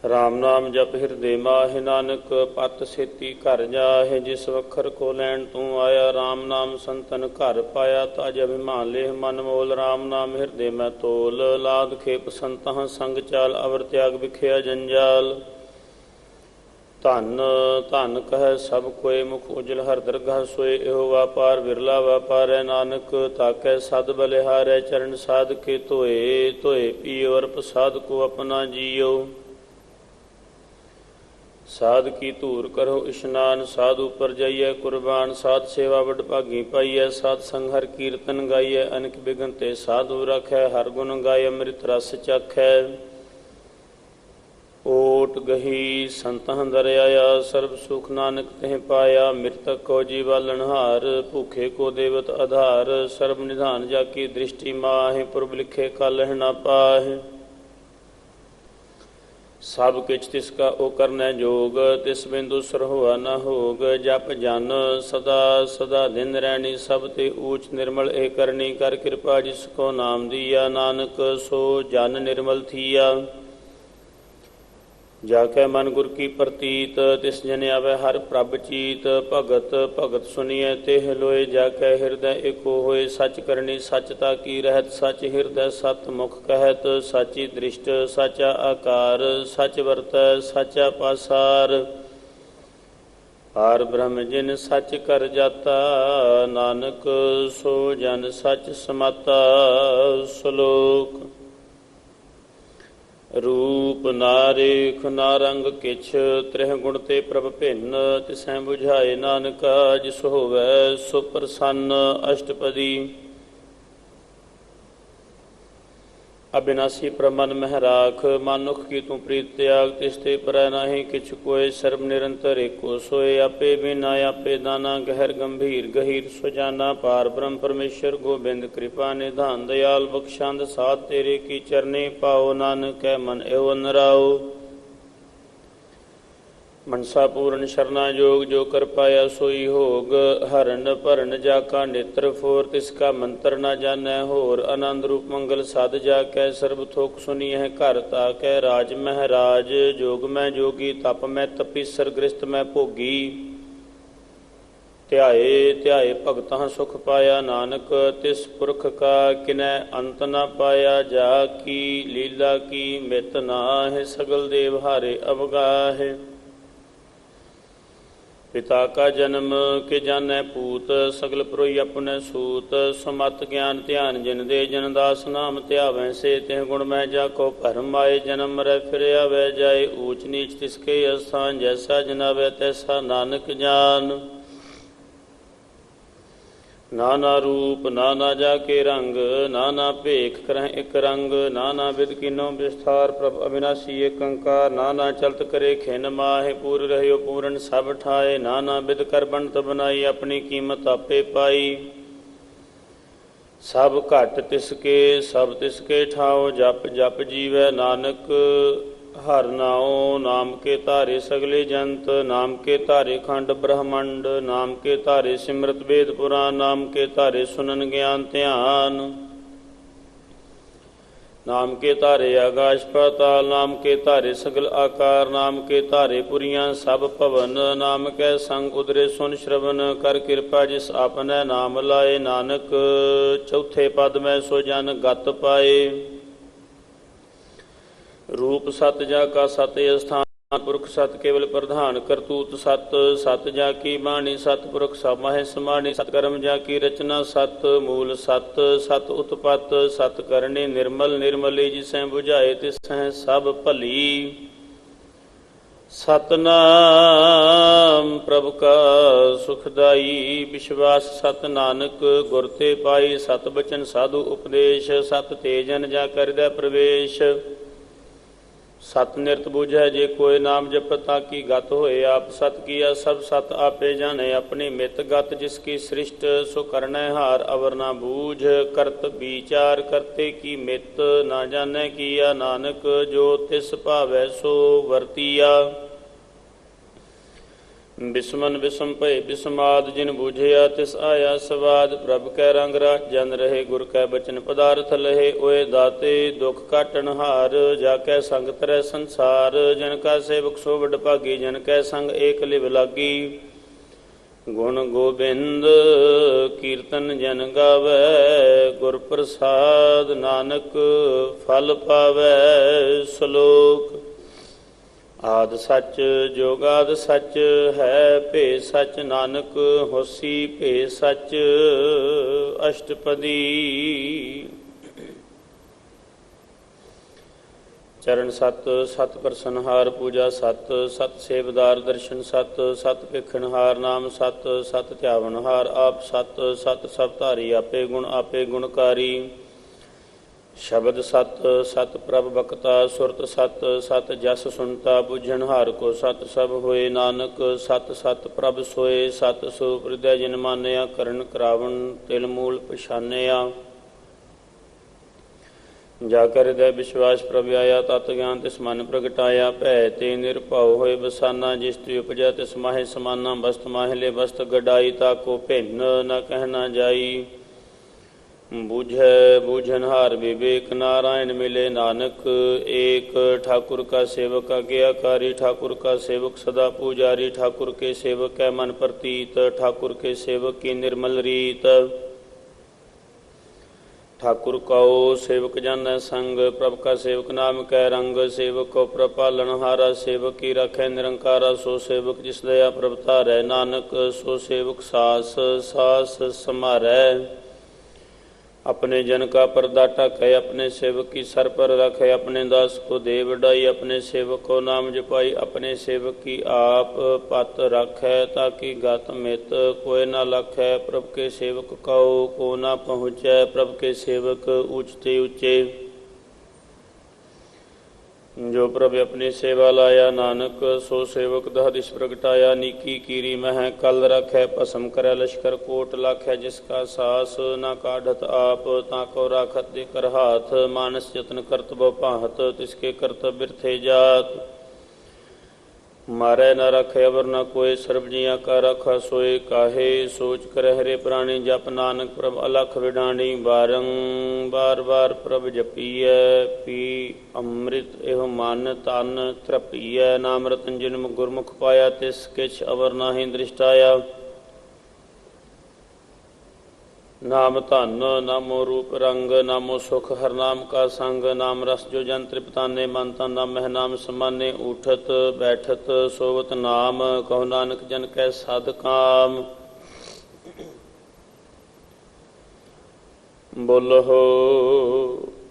राम नाम जप हिरदे माहे। नानक पत सेती घर जाहे, जिस वखर को लैन तू आया। राम नाम संतन घर पाया, ताज अभिमान लेह मन मोल। राम नाम हिरदे मैं तोल, लाद खेप संतह संग चाल। अवर त्याग विखिया जंजाल, ਧਨ ਧਨ ਕਹੈ ਸਭ ਕੋਇ, ਮੁਖ ਉਜਲ ਹਰ ਦਰਗਾਹ ਸੋਏ। ਇਹੋ ਵਾਪਾਰ ਵਿਰਲਾ ਵਾਪਾਰੈ, ਨਾਨਕ ਤਾਕੈ ਸਦ ਬਲਿਹਾਰੈ। ਚਰਨ ਸਾਧ ਕੇ ਧੋਏ, ਧੋਏ ਪੀਓ ਅਰ ਪ੍ਰਸਾਦ ਕੋ ਆਪਣਾ ਜੀਓ। ਸਾਧ ਕੀ ਧੂਰ ਕਰੋ ਇਸ਼ਨਾਨ, ਸਾਧ ਉਪਰ ਜਾਈਐ ਕੁਰਬਾਨ। ਸਾਧ ਸੇਵਾ ਵਡ ਭਾਗੀ ਪਾਈਐ, ਸਾਧ ਸੰਗ ਹਰ ਕੀਰਤਨ ਗਾਈਐ। ਅਨਕ ਬਿਗਨ ਤੇ ਸਾਧੂ ਰਖੈ, ਹਰ ਗੁਣ ਗਾਇ ਅੰਮ੍ਰਿਤ ਰਸ ਚਖੈ। ਓਟ ਗਹੀ ਸੰਤਹ ਦਰਿਆਇਆ, ਸਰਬ ਸੁਖ ਨਾਨਕ ਤਹਿ ਪਾਇਆ। ਮ੍ਰਿਤਕ ਕੋ ਜੀਵਾਲਨ ਹਾਰ, ਭੂਖੇ ਕੋ ਦੇਵਤ ਆਧਾਰ। ਸਰਬ ਨਿਧਾਨ ਜਾ ਕੀ ਦ੍ਰਿਸ਼ਟੀ ਮਾਹਿ, ਪੁਰਬ ਲਿਖੇ ਕਲਹਿ ਨਾ ਪਾਹਿ। ਸਭ ਕਿਛ ਤਿਸ ਕਾ ਓ ਕਰਨੈ ਜੋਗ, ਤਿਸ ਬਿੰਦੂ ਸਰ ਹੋਆ ਨਾ ਹੋਗ। ਜਪ ਜਨ ਸਦਾ ਸਦਾ ਦਿਨ ਰਹਿਣੀ, ਸਭ ਤੇ ਊਚ ਨਿਰਮਲ ਏ ਕਰਨੀ। ਕਰ ਕਿਰਪਾ ਜਿਸ ਕੋ ਨਾਮ ਦੀਆ, ਨਾਨਕ ਸੋ ਜਨ ਨਿਰਮਲ ਥੀਆ। ਜਾ ਕੈ ਮਨ ਗੁਰ ਕੀ ਪ੍ਰਤੀਤ, ਤਿਸ ਜਨ ਆਵੈ ਹਰ ਪ੍ਰਭ ਚੀਤ। ਭਗਤ ਭਗਤ ਸੁਨੀਐ ਤਿਹ ਲੋਏ, ਜਾ ਕੈ ਹਿਰਦੈ ਏਕੋ ਹੋਏ। ਸੱਚ ਕਰਨੀ ਸੱਚ ਤਾ ਕੀ ਰਹਿਤ, ਸੱਚ ਹਿਰਦੈ ਸਤ ਮੁਖ ਕਹਿਤ। ਸਾਚੀ ਦ੍ਰਿਸ਼ਟ ਸਾਚਾ ਆਕਾਰ, ਸੱਚ ਵਰਤੈ ਸਾਚਾ ਪਾਸਾਰ। ਪਾਰ ਬ੍ਰਹਮ ਜਿਨ ਸੱਚ ਕਰ ਜਾਤਾ, ਨਾਨਕ ਸੋ ਜਨ ਸੱਚ ਸਮਾਤਾ। ਸ਼ਲੋਕ। ਰੂਪ ਨਾ ਰੇਖ ਨਾ ਰੰਗ ਕਿਛ, ਤ੍ਰਿਹ ਗੁਣ ਤੇ ਪ੍ਰਭ ਭਿੰਨ। ਤਿਸੈ ਬੁਝਾਏ ਨਾਨਕਾ, ਜਿਸ ਹੋਵੈ ਸੋ ਪ੍ਰਸੰਨ। ਅਸ਼ਟਪਦੀ। ਅਬਿਨਾਸੀ ਪ੍ਰਮਨ ਮਹਿ ਰਾਖ, ਮਾਨੁਖ ਕੀ ਤੂੰ ਪ੍ਰੀਤ ਤਿਆਗ। ਤਿਸ ਤੇ ਪਰੈ ਨਾਹੀ ਕਿਛ ਕੋਇ, ਸਰਬ ਨਿਰੰਤਰ ਏਕੋ ਸੋਇ। ਆਪੇ ਬਿਨਾ ਆਪੇ ਦਾਨਾ, ਗਹਿਰ ਗੰਭੀਰ ਗਹੀਰ ਸੁਜਾਨਾ। ਪਾਰ ਬ੍ਰਹਮ ਪਰਮੇਸ਼ਰ ਗੋਬਿੰਦ, ਕਿਰਪਾ ਨਿਧਾਨ ਦਇਆਲ ਬਖਸ਼ੰਦ। ਸਾਧ ਤੇਰੇ ਕੀ ਚਰਨੀ ਪਾਓ, ਨਾਨਕੈ ਮਨ ਏਉ ਨਰਾਓ। ਮਨਸਾ ਪੂਰਨ ਸ਼ਰਨਾ ਜੋਗ, ਜੋ ਕਰ ਪਾਇਆ ਸੋਈ ਹੋਗ। ਹਰਨ ਭਰਨ ਜਾ ਕਾ ਨੇਤਰ ਫੋਰ, ਤਿਸ ਕਾ ਮੰਤਰ ਨਾ ਜਾਣੈ ਹੋਰ। ਆਨੰਦ ਰੂਪ ਮੰਗਲ ਸਦ ਜਾ ਕੈ, ਸਰਬ ਥੋਕ ਸੁਨੀਐ ਘਰ ਤਾ ਕੈ। ਰਾਜ ਮਹਿ ਰਾਜ ਜੋਗ ਮੈਂ ਜੋਗੀ, ਤਪ ਮੈਂ ਤਪੀਸਰ ਗ੍ਰਸਤ ਮੈਂ ਭੋਗੀ। ਧਿਆਏ ਧਿਆਏ ਭਗਤਾਂ ਸੁਖ ਪਾਇਆ, ਨਾਨਕ ਤਿਸ ਪੁਰਖ ਕਾ ਕਿਨੈ ਅੰਤ ਨਾ ਪਾਇਆ। ਜਾ ਕੀ ਲੀਲਾ ਕੀ ਮਿਤ ਨਾਹਿ, ਸਗਲ ਦੇਵ ਹਾਰੇ ਅਵਗਾਹਿ। ਪਿਤਾ ਕਾ ਜਨਮ ਕੇ ਜਾਣੈ ਪੂਤ, ਸਗਲ ਪੁਰੋਈ ਆਪਣੇ ਸੂਤ। ਸਮਤ ਗਿਆਨ ਧਿਆਨ ਜਿਨ ਦੇ, ਜਨ ਦਾਸ ਨਾਮ ਧਿਆਵੈ ਸੇ। ਤਿਹ ਗੁਣ ਮੈਂ ਜਾ ਕੋ ਭਰਮ ਆਏ, ਜਨਮ ਮਰੈ ਫਿਰ ਆਵੈ ਜਾਏ। ਊਚ ਨੀਚ ਤਿਸ ਕੇ ਅਸਥਾਨ, ਜੈਸਾ ਜਨਾਵੈ ਤੈਸਾ ਨਾਨਕ ਜਾਨ। ਨਾਨਾ ਰੂਪ ਨਾਨਾ ਜਾ ਕੇ ਰੰਗ, ਨਾਨਾ ਭੇਖ ਕਰਹਿ ਇਕ ਰੰਗ। ਨਾਨਾ ਵਿਦ ਕੀਨੋ ਵਿਸਥਾਰ, ਪ੍ਰਭ ਅਵਿਨਾਸੀ ਏਕ ਓੰਕਾਰ। ਨਾਨਾ ਚਲਤ ਕਰੇ ਖਿਨ ਮਾਹਿ, ਪੂਰ ਰਹਿਓ ਪੂਰਨ ਸਭ ਠਾਏ। ਨਾਨਾ ਵਿਦ ਕਰ ਬਣਤ ਬਨਾਈ, ਆਪਣੀ ਕੀਮਤ ਆਪੇ ਪਾਈ। ਸਭ ਘਟ ਤਿਸ ਕੇ ਸਭ ਤਿਸ ਕੇ ਠਾਓ, ਜਪ ਜਪ ਜੀਵੈ ਨਾਨਕ ਹਰ ਨਾਉ। ਨਾਮ ਕੇ ਧਾਰੇ ਸਗਲੇ ਜੰਤ, ਨਾਮ ਕੇ ਧਾਰੇ ਖੰਡ ਬ੍ਰਹਮੰਡ। ਨਾਮ ਕੇ ਧਾਰੇ ਸਿਮਰਤ ਵੇਦ ਪੁਰਾਨ, ਨਾਮ ਕੇ ਧਾਰੇ ਸੁਨਨ ਗਿਆਨ ਧਿਆਨ। ਨਾਮ ਕੇ ਧਾਰੇ ਆਕਾਸ਼ ਪਾਤਾਲ, ਨਾਮ ਕੇ ਧਾਰੇ ਸਗਲ ਆਕਾਰ। ਨਾਮ ਕੇ ਧਾਰੇ ਪੁਰੀਆਂ ਸਭ ਭਵਨ, ਨਾਮ ਕੈ ਸੰਗ ਉਦਰੇ ਸੁਨ ਸ਼ਰਵਨ। ਕਰ ਕਿਰਪਾ ਜਿਸ ਆਪਨੈ ਨਾਮ ਲਾਏ, ਨਾਨਕ ਚੌਥੇ ਪਦ ਮੈਂ ਸੋ ਜਨ ਗਤ ਪਾਏ। ਰੂਪ ਸਤ ਜਾ ਕਾ ਸਤ ਅਸਥਾਨ, ਪੁਰਖ ਸਤ ਕੇਵਲ ਪ੍ਰਧਾਨ। ਕਰਤੂਤ ਸਤ ਸਤ ਜਾ ਕੀ ਬਾਣੀ, ਸਤ ਪੁਰਖ ਸਭ ਮਹਿ ਸਮਾਣੀ। ਸਤ ਕਰਮ ਜਾ ਕੀ ਰਚਨਾ, ਸਤ ਮੂਲ ਸਤ ਸਤ ਉਤਪਤ। ਸਤ ਕਰਨੀ ਨਿਰਮਲ ਨਿਰਮਲੀ, ਜਿਸੈ ਬੁਝਾਏ ਤਿਸੈ ਸਭ ਭਲੀ। ਸਤਨਾਮ ਪ੍ਰਭ ਕਾ ਸੁਖਦਾਈ, ਵਿਸ਼ਵਾਸ ਸਤ ਨਾਨਕ ਗੁਰ ਤੇ ਪਾਈ। ਸਤ ਬਚਨ ਸਾਧੂ ਉਪਦੇਸ਼, ਸਤ ਤੇ ਜਨ ਜਾ ਕਰਦੈ ਪ੍ਰਵੇਸ਼। ਸਤ ਨਿਰਤ ਬੂਝੈ ਜੇ ਕੋਇ, ਨਾਮ ਜਪਤ ਤਾਂ ਕੀ ਗਤ ਹੋਏ। ਆਪ ਸਤ ਕੀਆ ਸਭ ਸਤ ਆਪੇ ਜਾਣੇ, ਆਪਣੀ ਮਿਤ ਗਤ ਜਿਸ ਕੀ ਸ੍ਰਿਸ਼ਟ। ਸੋ ਕਰਨੈ ਹਾਰ ਅਵਰ ਨਾ ਬੂਝ, ਕਰਤ ਵਿਚਾਰ ਕਰਤੇ ਕੀ ਮਿਤ। ਨਾ ਜਾਣੈ ਕੀਆ ਨਾਨਕ, ਜੋ ਤਿਸ ਭਾਵੈ ਸੋ ਵਰਤੀਆ। ਬਿਸਮਨ ਬਿਸਮ ਭਏ ਬਿਸਮਾਦ, ਜਿਨ ਬੂਝਿਆ ਤਿਸ ਆਇਆ ਸਵਾਦ। ਪ੍ਰਭ ਕੈ ਰੰਗ ਰਾਜ ਜਨ ਰਹੇ, ਗੁਰ ਕੈ ਬਚਨ ਪਦਾਰਥ ਲਹੇ। ਓਏ ਦਾਤੇ ਦੁਖ ਕਾਟਣ ਹਾਰ, ਜਾ ਕੈ ਸੰਗ ਤਰੈ ਸੰਸਾਰ। ਜਨ ਕਾ ਸੇਵਕ ਸੋ ਵਡ ਭਾਗੀ, ਜਨ ਕੈ ਸੰਗ ਏਕ ਲਿਵ ਲਾਗੀ। ਗੁਣ ਗੋਬਿੰਦ ਕੀਰਤਨ ਜਨ ਗਾਵੈ, ਗੁਰ ਪ੍ਰਸਾਦ ਨਾਨਕ ਫਲ ਪਾਵੈ। ਸ਼ਲੋਕ। ਆਦਿ ਸੱਚ ਜੋਗਾਦ ਸੱਚ ਹੈ, ਭੇਦ ਸੱਚ ਨਾਨਕ ਹੋਸੀ ਭੇਦ ਸੱਚ ਅਸ਼ਟਪਦੀ। ਚਰਨ ਸਤ ਸਤ ਪ੍ਰਸਨਹਾਰ ਪੂਜਾ ਸਤ, ਸਤ ਸੇਵਦਾਰ ਦਰਸ਼ਨ ਸਤ, ਸਤ ਭਿਖਣਹਾਰ ਨਾਮ ਸਤ, ਸਤ ਧਿਆਵਨਹਾਰ ਆਪ ਸਤ, ਸਤ ਸਭ ਧਾਰੀ ਆਪੇ ਗੁਣਕਾਰੀ। ਸ਼ਬਦ ਸਤ ਸਤ ਪ੍ਰਭ ਬਖਤਾ ਸੁਰਤ ਸਤ, ਸਤ ਜਸ ਸੁਨਤਾ ਬੁਝਣ ਹਾਰ ਕੋ ਸਤ ਸਭ ਹੋਏ। ਨਾਨਕ ਸਤ ਸਤ ਪ੍ਰਭ ਸੋਏ, ਸਤ ਸੋ ਪ੍ਰਿਦੈ ਜਿਨ ਮਾਨਿਆ ਕਰਨ ਕਰਾਵਣ ਤਿਲ ਮੂਲ ਪਛਾਨਿਆ। ਜਾ ਕਰ ਹਿਰਦੈ ਵਿਸ਼ਵਾਸ ਪ੍ਰਭ ਆਇਆ, ਤਤ ਗਿਆਨ ਤਿਸ ਮਨ ਪ੍ਰਗਟਾਇਆ। ਭੈ ਤੇ ਨਿਰਭਉ ਹੋਏ ਬਸਾਨਾ, ਜਿਸ ਤੇ ਉਪਜੈ ਤਿਸ ਮਾਹੇ ਸਮਾਨਾ। ਬਸਤ ਮਾਹਿਲੇ ਬਸਤ ਗਡਾਈ, ਤਾਕੋ ਭਿੰਨ ਨ ਕਹਿਣਾ ਜਾਈ। ਬੂਝੈ ਬੂਝਨਹਾਰ ਵਿਵੇਕ, ਨਾਰਾਇਣ ਮਿਲੇ ਨਾਨਕ ਏਕ। ठाकुर का सेवक आज्ञाकारी, ठाकुर का सेवक सदा पूजारी। ठाकुर के सेवक है मन प्रतीत, ठाकुर के सेवक की निर्मल रीत। ठाकुर कहो सेवक जानै संग, प्रभ का सेवक नाम कै रंग। सेवक को प्रभ पालनहारा, सेवक की रखै निरंकारा। सो सेवक जिस दया प्रभ तारै, नानक सो सेवक सास सास समारै। अपने जन का पर्दा ढकै, अपने सेवक की सर पर रखे। अपने दास को दे वडाई, अपने सेवक को नाम जपाई। अपने सेवक की आप पत रखै, ताकि गत मित कोय न लखै। प्रभ के सेवक कहो को न पहुँचै, प्रभ के सेवक ऊंचते ऊँचे। जो प्रभ अपनी सेवा लाया, नानक सो सेवक दह दिश प्रगटाया। नीकी कीरी मह कल रखै, भस्म करै लश्कर कोट लाखै। जिसका सास न काढ़त आप, ताको राखत दे कर हाथ। मानस यत्न करत बहु पाहत, तिसके करतब बिरथे जात। मारै न रखै अवर न कोय, सर्ब जिया का रखा सोए। काहे सोच कर हरे प्राणी, जप नानक प्रभ अलख विडाणी। बारंबार बार प्रभ जपीਐ, पी अमृत एह मन तन तृपीਐ। नाम रतन जिन गुरमुख पाया, तिस किछ अवर नाहि दृष्टाया। नाम धन नामो रूप रंग, नामो सुख हर नाम का संग। नाम रस जो जन तृप्ताने, मन तन नाम मह नाम समाने। उठत बैठत सोवत नाम, कहो नानक जन कै साध काम। बोलहो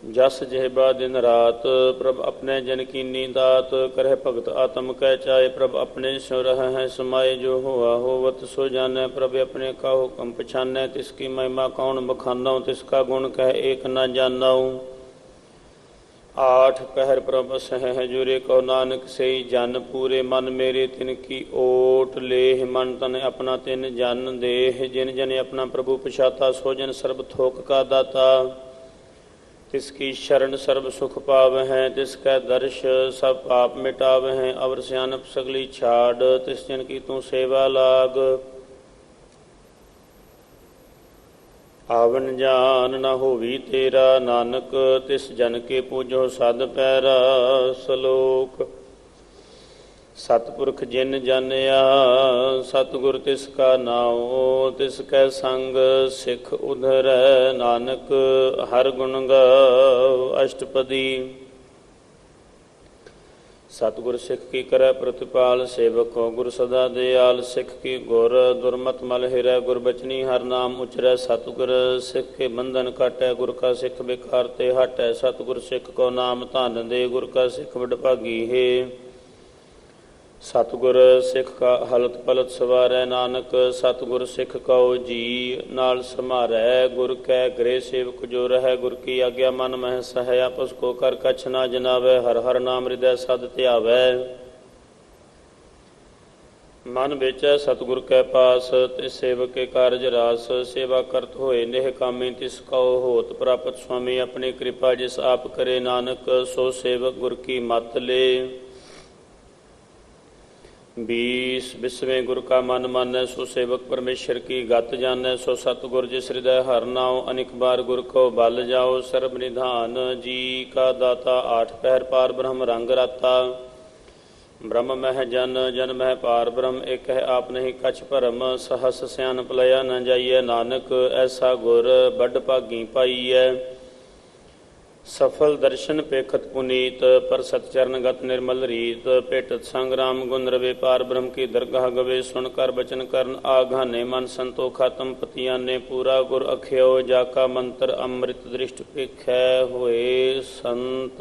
जस जेहबा दिन रात, प्रभ अपने जन कीनी दात। करह भगत आत्म कै चाहे, प्रभ अपने स्यो रहै हैं समाये। जो हुआ होवत सो जानै, प्रभ अपने का हुक्म पछानै। तिसकी महिमा कौन बखानौ, तिसका गुण कह एक न जानौ। आठ पहर प्रभ सह जुरे, कहो नानक से जन पूरे। मन मेरे तिनकी ओट लेह, मन तन अपना तिन जन देह। जिन जन अपना प्रभु पछाता, सो जन सर्ब थोक का दाता। तिसकी शरण सर्ब सुख पाव हैं, तिसकै दर्श सब पाप मिटाव हैं। अवर सियानप सगली छाड़, तिस जन की तू सेवा लाग। आवन जान न होवी तेरा, नानक तिस जन के पूजो सद पैरा। सलोक सतपुरख जिन जानिया, सतगुर तिसका नाओ। तिसकै संग सिख उधरै, नानक हर गुण गाओ अष्टपदी। सतगुर सिख की करै प्रतिपाल, सेवक हो गुर सदा दयाल। सिख की गुर दुर्मत मल हिरै, गुर बचनी हर नाम उचरै। सतगुर सिख के बंधन काटै, गुर का सिख बेकार ते हटै। सतगुर सिख को नाम धन दे, गुर का सिख वडभागी है। सतगुर सिख का हलत पलत सवारै, नानक सतगुर सिख कहो जी नाल समारै। गुर कै गृह सेवक जो रहै, गुर की आज्ञा मन मह सहै। आपस को कर कछ ना जनावै, हर हर नाम हृदय सद ध्यावै। मन बेचै सतगुर कै पास, तिस सेवक के कारज रास। सेवा करत होए नेह कामी, तिस कहो होत प्राप्त स्वामी। अपनी कृपा जिस आप करे, नानक सो सेवक गुर की मत ले। 20 विस्वें गुर का मन मानै, सो सेवक परमेश्वर की गत जानै। सो सतगुर जिस हृदय हर नाओ, अनिक बार गुर को बल जाओ। सर्ब निधान जी का दाता, आठ पहर पार ब्रह्म रंग राता। ब्रह्म मह जन जन मह पार ब्रह्म, एक है आप नहीं कछ भरम। सहस सियानप लया न जाइए, नानक ऐसा गुर बड़ भागी पाइयै। सफल दर्शन पेखत पुनीत, पर सतचरण गत निर्मल रीत। पेटत संग्राम गुण रवे, पार ब्रह्म की दरगाह गवे। सुन कर बचन करण आघाने, मन संतोखा तम पतियां ने। पूरा गुर अख्यो, जाका मंत्र अमृत दृष्ट पेखै होए संत।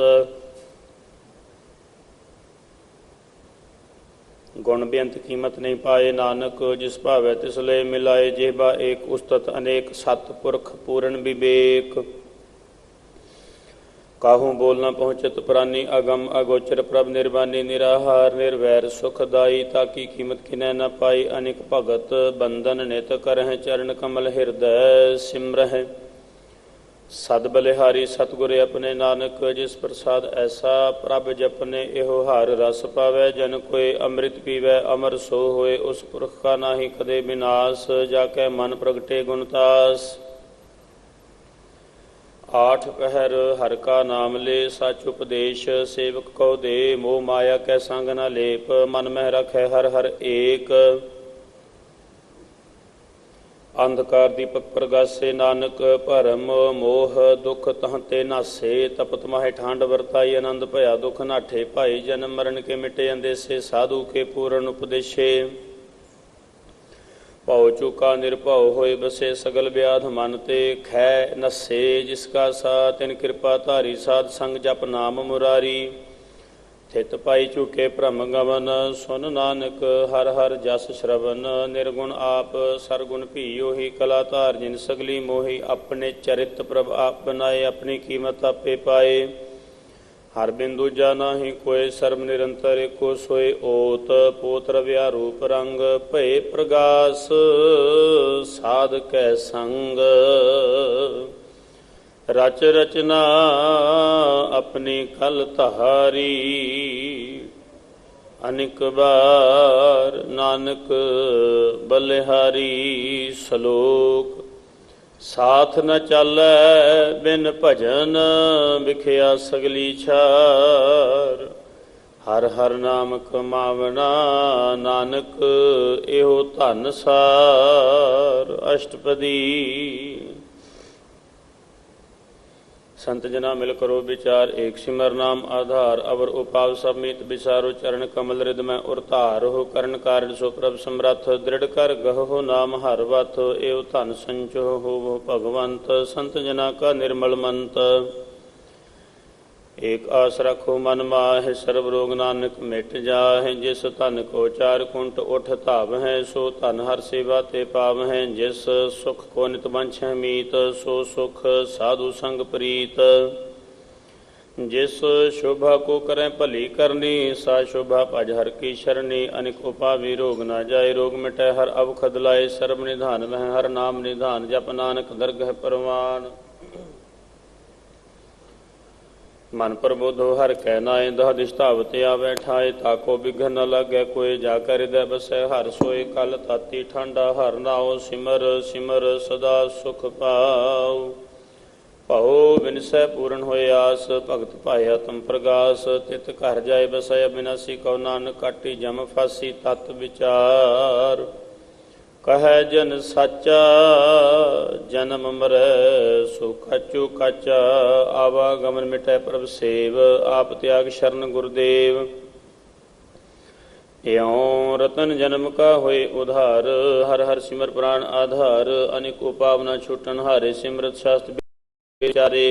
गुण बेअंत कीमत नहीं पाए, नानक जिस भावै तिस ले मिलाए। जेबा एक उस्तत अनेक, सतपुरख पूर्ण विवेक। काहू बोल न पहुँचत प्राणी, अगम अगोचर प्रभ निर्वाणी। निराहार निर्वैर सुखदाई, ताकी कीमत किनै न पाई। अनिक भगत बंधन नित करह, चरण कमल हृदय सिमरह। सद बलिहारी सतगुर अपने, नानक जिस प्रसाद ऐसा। प्रभ जपने एहो हार रस पावै, जन कोय अमृत पीवै अमर सो होए। उस पुरख का नाहि कदे विनाश, जाकै मन प्रगटे गुणतास। आठ पहर हर का नाम ले, सच उपदेश सेवक को दे। मोह माया कै संग न लेप, मन में रखै हर हर एक। अंधकार दीपक प्रगासे, नानक भरम मोह दुख तहते नासे। तपत माहे ठांड वरताई, आनंद भया दुख नाठे भाई। जन्म मरण के मिटे अंदेसे, साधु के पूर्ण उपदेशे। भव चूका निरभव होए बसे, सगल व्याध मन ते खै नसे। जिसका सा तिन कृपा धारी, साध संग जप नाम मुरारी। थित पाई चूके भ्रम गवन, सुन नानक हर हर जस श्रवण। निर्गुण आप सरगुण भी, ओही कला धार जिन सगली मोही। अपने चरित प्रभ आप बनाए, अपनी कीमत आपे पाए। हर बिंदु जाना ही कोय, सर्व निरंतर एको सोए। ओत पोत रव्या रूप रंग, भय प्रगास साध कै संग। रच रचना अपनी कल तहारी, अनिक बार नानक बलिहारी। सलोक साथ न चालै बिन भजन, विखिया सगली छार। हर हर नाम कमावना, नानक एहो धन सार। अष्टपदी। संत जना मिल करो विचार, एक सिमर नाम आधार। अवर उपाव सब मीत विचारो, चरण कमल हृद में उरतार हो। करण कारण सो प्रभ समरथ, दृढ़ कर गहो नाम हर वथ। एव धन संचो हो भगवंत, संत जना का निर्मल मंत। एक आस रखो मन माहे, सर्व रोग नानक मिट जाहे। जिस धन को चार कुंट उठ धाव है, सो धन हर सेवा ते पाव है। जिस सुख को नित वंश मीत, सो सुख साधु संग प्रीत। जिस शोभा को करें भली करनी, सा शोभा भज हर की शरणी। अनिक उपावी रोग न जाए, रोग मिटे हर अवखद लाए। सर्व निधान वह हर नाम निधान, जप नानक दरगह परवान। मन प्रबोधो हर कै नाय, दह दिश धावत आवे ठाए। ताको बिघन न लगे कोय, जाकर हृदय बसै हर सोए। कल ताती ठंडा हर नाओ, सिमर सिमर सदा सुख पाओ। पाओ बिनसै पूर्ण होए आस, भगत पाया तम प्रगास। तित घर जाए बसै अविनाशी, कहो नानक काटी जम फासी। तत विचार कहे जन साचा, जन्म मरै सो कचु काचा। आवागमन मिटै प्रभ सेव, आप त्याग शरण गुरुदेव। यों रतन जन्म का होए उधार, हर हर सिमर प्राण आधार। अनेक उपाव न छूटन हारे, सिमरत शास्त्र विचारे।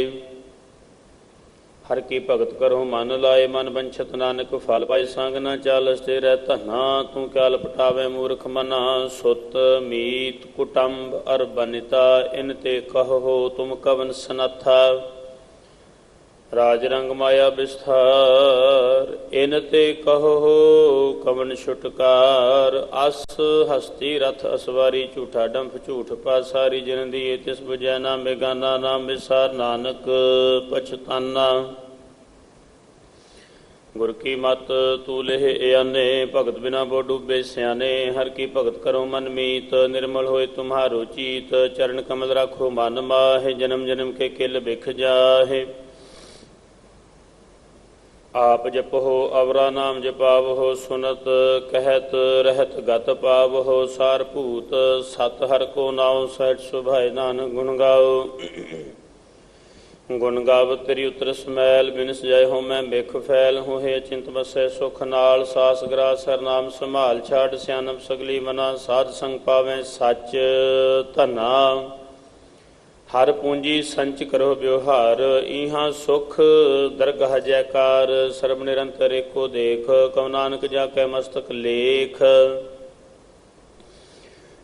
हर की भगत करो मन लाए, मन बंछत नानक फल पाए। संग न चालस तेरै धना, तू क्या लपटावे मूर्ख मना। सुत मीत कुटुंब अर बनिता, इन ते कहो तुम कवन सनाथा। राज रंग माया विस्तार, इन ते कहो कवन छुटकार। अस हस्ती रथ असवारी, झूठा डंफ झूठ पासारी। जिन दिए तिस बुझै ना बेगाना, नाम विसार नानक पछताना। गुर की मत तू लेह आने, भगत बिना बो डूबे स्याने। हर की भगत करो मन मीत, निर्मल होए तुम्हारो चीत। चरण कमल राखो मन माहे, जन्म जन्म के किल बिख जाहे। आप जपहो अवरा नाम जपावहो, सुनत कहत रहत गत पावहो। सार भूत सत हर को नाओ, सहज सुभाए नानक गुण गाओ। ਗੁਣ ਗਾਵਤ ਤੇਰੀ ਉਤਰ ਸਮੈਲ, ਬਿਨ ਸਜਾਏ ਹੋ ਮੈਂ ਬਿਖ ਫੈਲ, ਹੋਏ ਚਿੰਤ ਬਸੈ ਸੁਖ ਨਾਲ, ਸਾਸ ਗਰਾਸ ਹਰ ਨਾਮ ਸੰਭਾਲ, ਛਾੜ ਸਿਆਨਪ ਸਗਲੀ ਮਨਾ, ਸਾਧ ਸੰਗ ਪਾਵੈ ਸੱਚ ਧਨਾ। ਹਰ ਪੂੰਜੀ ਸੰਚ ਕਰੋ ਵਿਵਹਾਰ, ਇਹਾਂ ਸੁਖ ਦਰਗਹ ਜੈਕਾਰ, ਸਰਬ ਨਿਰੰਤਰ ਏਕੋ ਦੇਖ, ਕਉ ਨਾਨਕ ਜਾ ਕੈ ਮਸਤਕ ਲੇਖ।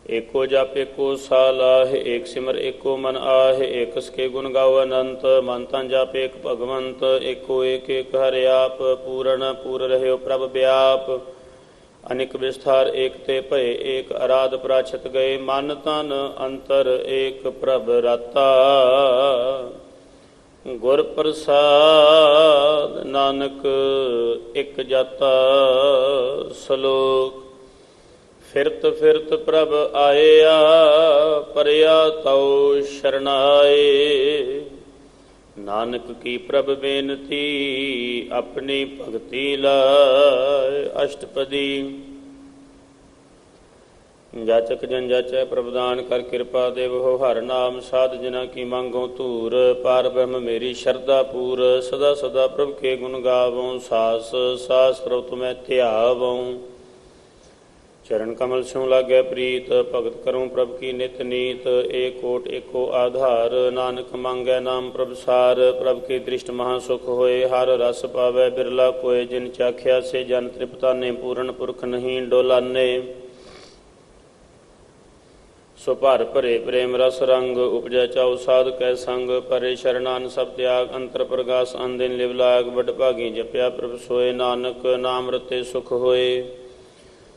ਏਕੋ ਜਪ ਏਕੋ ਸਾਲਾਹ, ਏਕ ਸਿਮਰ ਏਕੋ ਮਨ ਆਹ, ਏਕਸ ਕੇ ਗੁਣ ਗਾਓ ਅਨੰਤ, ਮਨ ਤਨ ਜਪ ਏਕ ਭਗਵੰਤ, ਏਕੋ ਏਕ ਏਕ ਹਰਿ ਆਪ, ਪੂਰਨ ਪੂਰ ਰਹਿਓ ਪ੍ਰਭ ਵਿਆਪ। ਅਨਿਕ ਵਿਸਥਾਰ ਏਕ ਤੇ ਭਏ, ਏਕ ਅਰਾਧ ਪ੍ਰਾਛਤ ਗਏ, ਮਨ ਤਨ ਅੰਤਰ ਏਕ ਪ੍ਰਭ ਰਾਤਾ। ਗੁਰ ਪ੍ਰਸਾਦ ਨਾਨਕ ਇਕ ਜਾਤਾ ਸਲੋਕ। ਫਿਰਤ ਫਿਰਤ ਪ੍ਰਭ ਆਇਆ, ਪਰਿਆ ਤਉ ਸ਼ਰਨਾਏ, ਨਾਨਕ ਕੀ ਪ੍ਰਭ ਬੇਨਤੀ, ਆਪਣੀ ਭਗਤੀ ਲਾਇ। ਅਸ਼ਟਪਦੀ। ਜਾਚਕ ਜਨ ਜਾਚੈ ਪ੍ਰਭ ਦਾਨ, ਕਰ ਕਿਰਪਾ ਦੇਵੋ ਹਰਿ ਨਾਮ, ਸਾਧ ਜਨਾ ਕੀ ਮੰਗੋ ਧੂਰ, ਪਾਰ ਬ੍ਰਹਮ ਮੇਰੀ ਸ਼ਰਧਾ ਪੂਰ, ਸਦਾ ਸਦਾ ਪ੍ਰਭ ਕੇ ਗੁਣ ਗਾਵੋ, ਸਾਸ ਸਾਸ ਪ੍ਰਭ ਤੁਮੈ ਧਿਆਵੋ। ਚਰਨ ਕਮਲ ਸਿਉ ਲਾਗੈ ਪ੍ਰੀਤ, ਭਗਤ ਕਰੂੰ ਪ੍ਰਭ ਕੀ ਨਿਤ ਨੀਤ, ਏਕ ਓਟ ਏਕੋ ਆਧਾਰ, ਨਾਨਕ ਮੰਗੈ ਨਾਮ ਪ੍ਰਭ ਸਾਰ, ਪ੍ਰਭ ਕੀ ਦ੍ਰਿਸ਼ਟ ਮਹਾ ਸੁਖ ਹੋਏ, ਹਰ ਰਸ ਪਾਵੈ ਬਿਰਲਾ ਕੋਇ, ਜਿਨ ਚਾਖਿਆ ਸੇ ਜਨ ਤ੍ਰਿਪਤਾਨੇ, ਪੂਰਨ ਪੁਰਖ ਨਹੀਂ ਡੋਲਾਨੇ। ਸੋ ਭਰ ਭਰੇ ਪ੍ਰੇਮ ਰਸ ਰੰਗ, ਉਪਜੈ ਚਾਉ ਸਾਧ ਕੈ ਸੰਗ, ਪਰੇ ਸ਼ਰਨਾਨ ਸਭ ਤਿਆਗ, ਅੰਤਰ ਪ੍ਰਗਾਸ ਅੰਦਿਨ ਲਿਵ ਲਾਗ, ਵਡ ਭਾਗੀ ਜਪਿਆ ਪ੍ਰਭ ਸੋਏ, ਨਾਨਕ ਨਾਮ ਰਤੇ ਸੁਖ ਹੋਏ।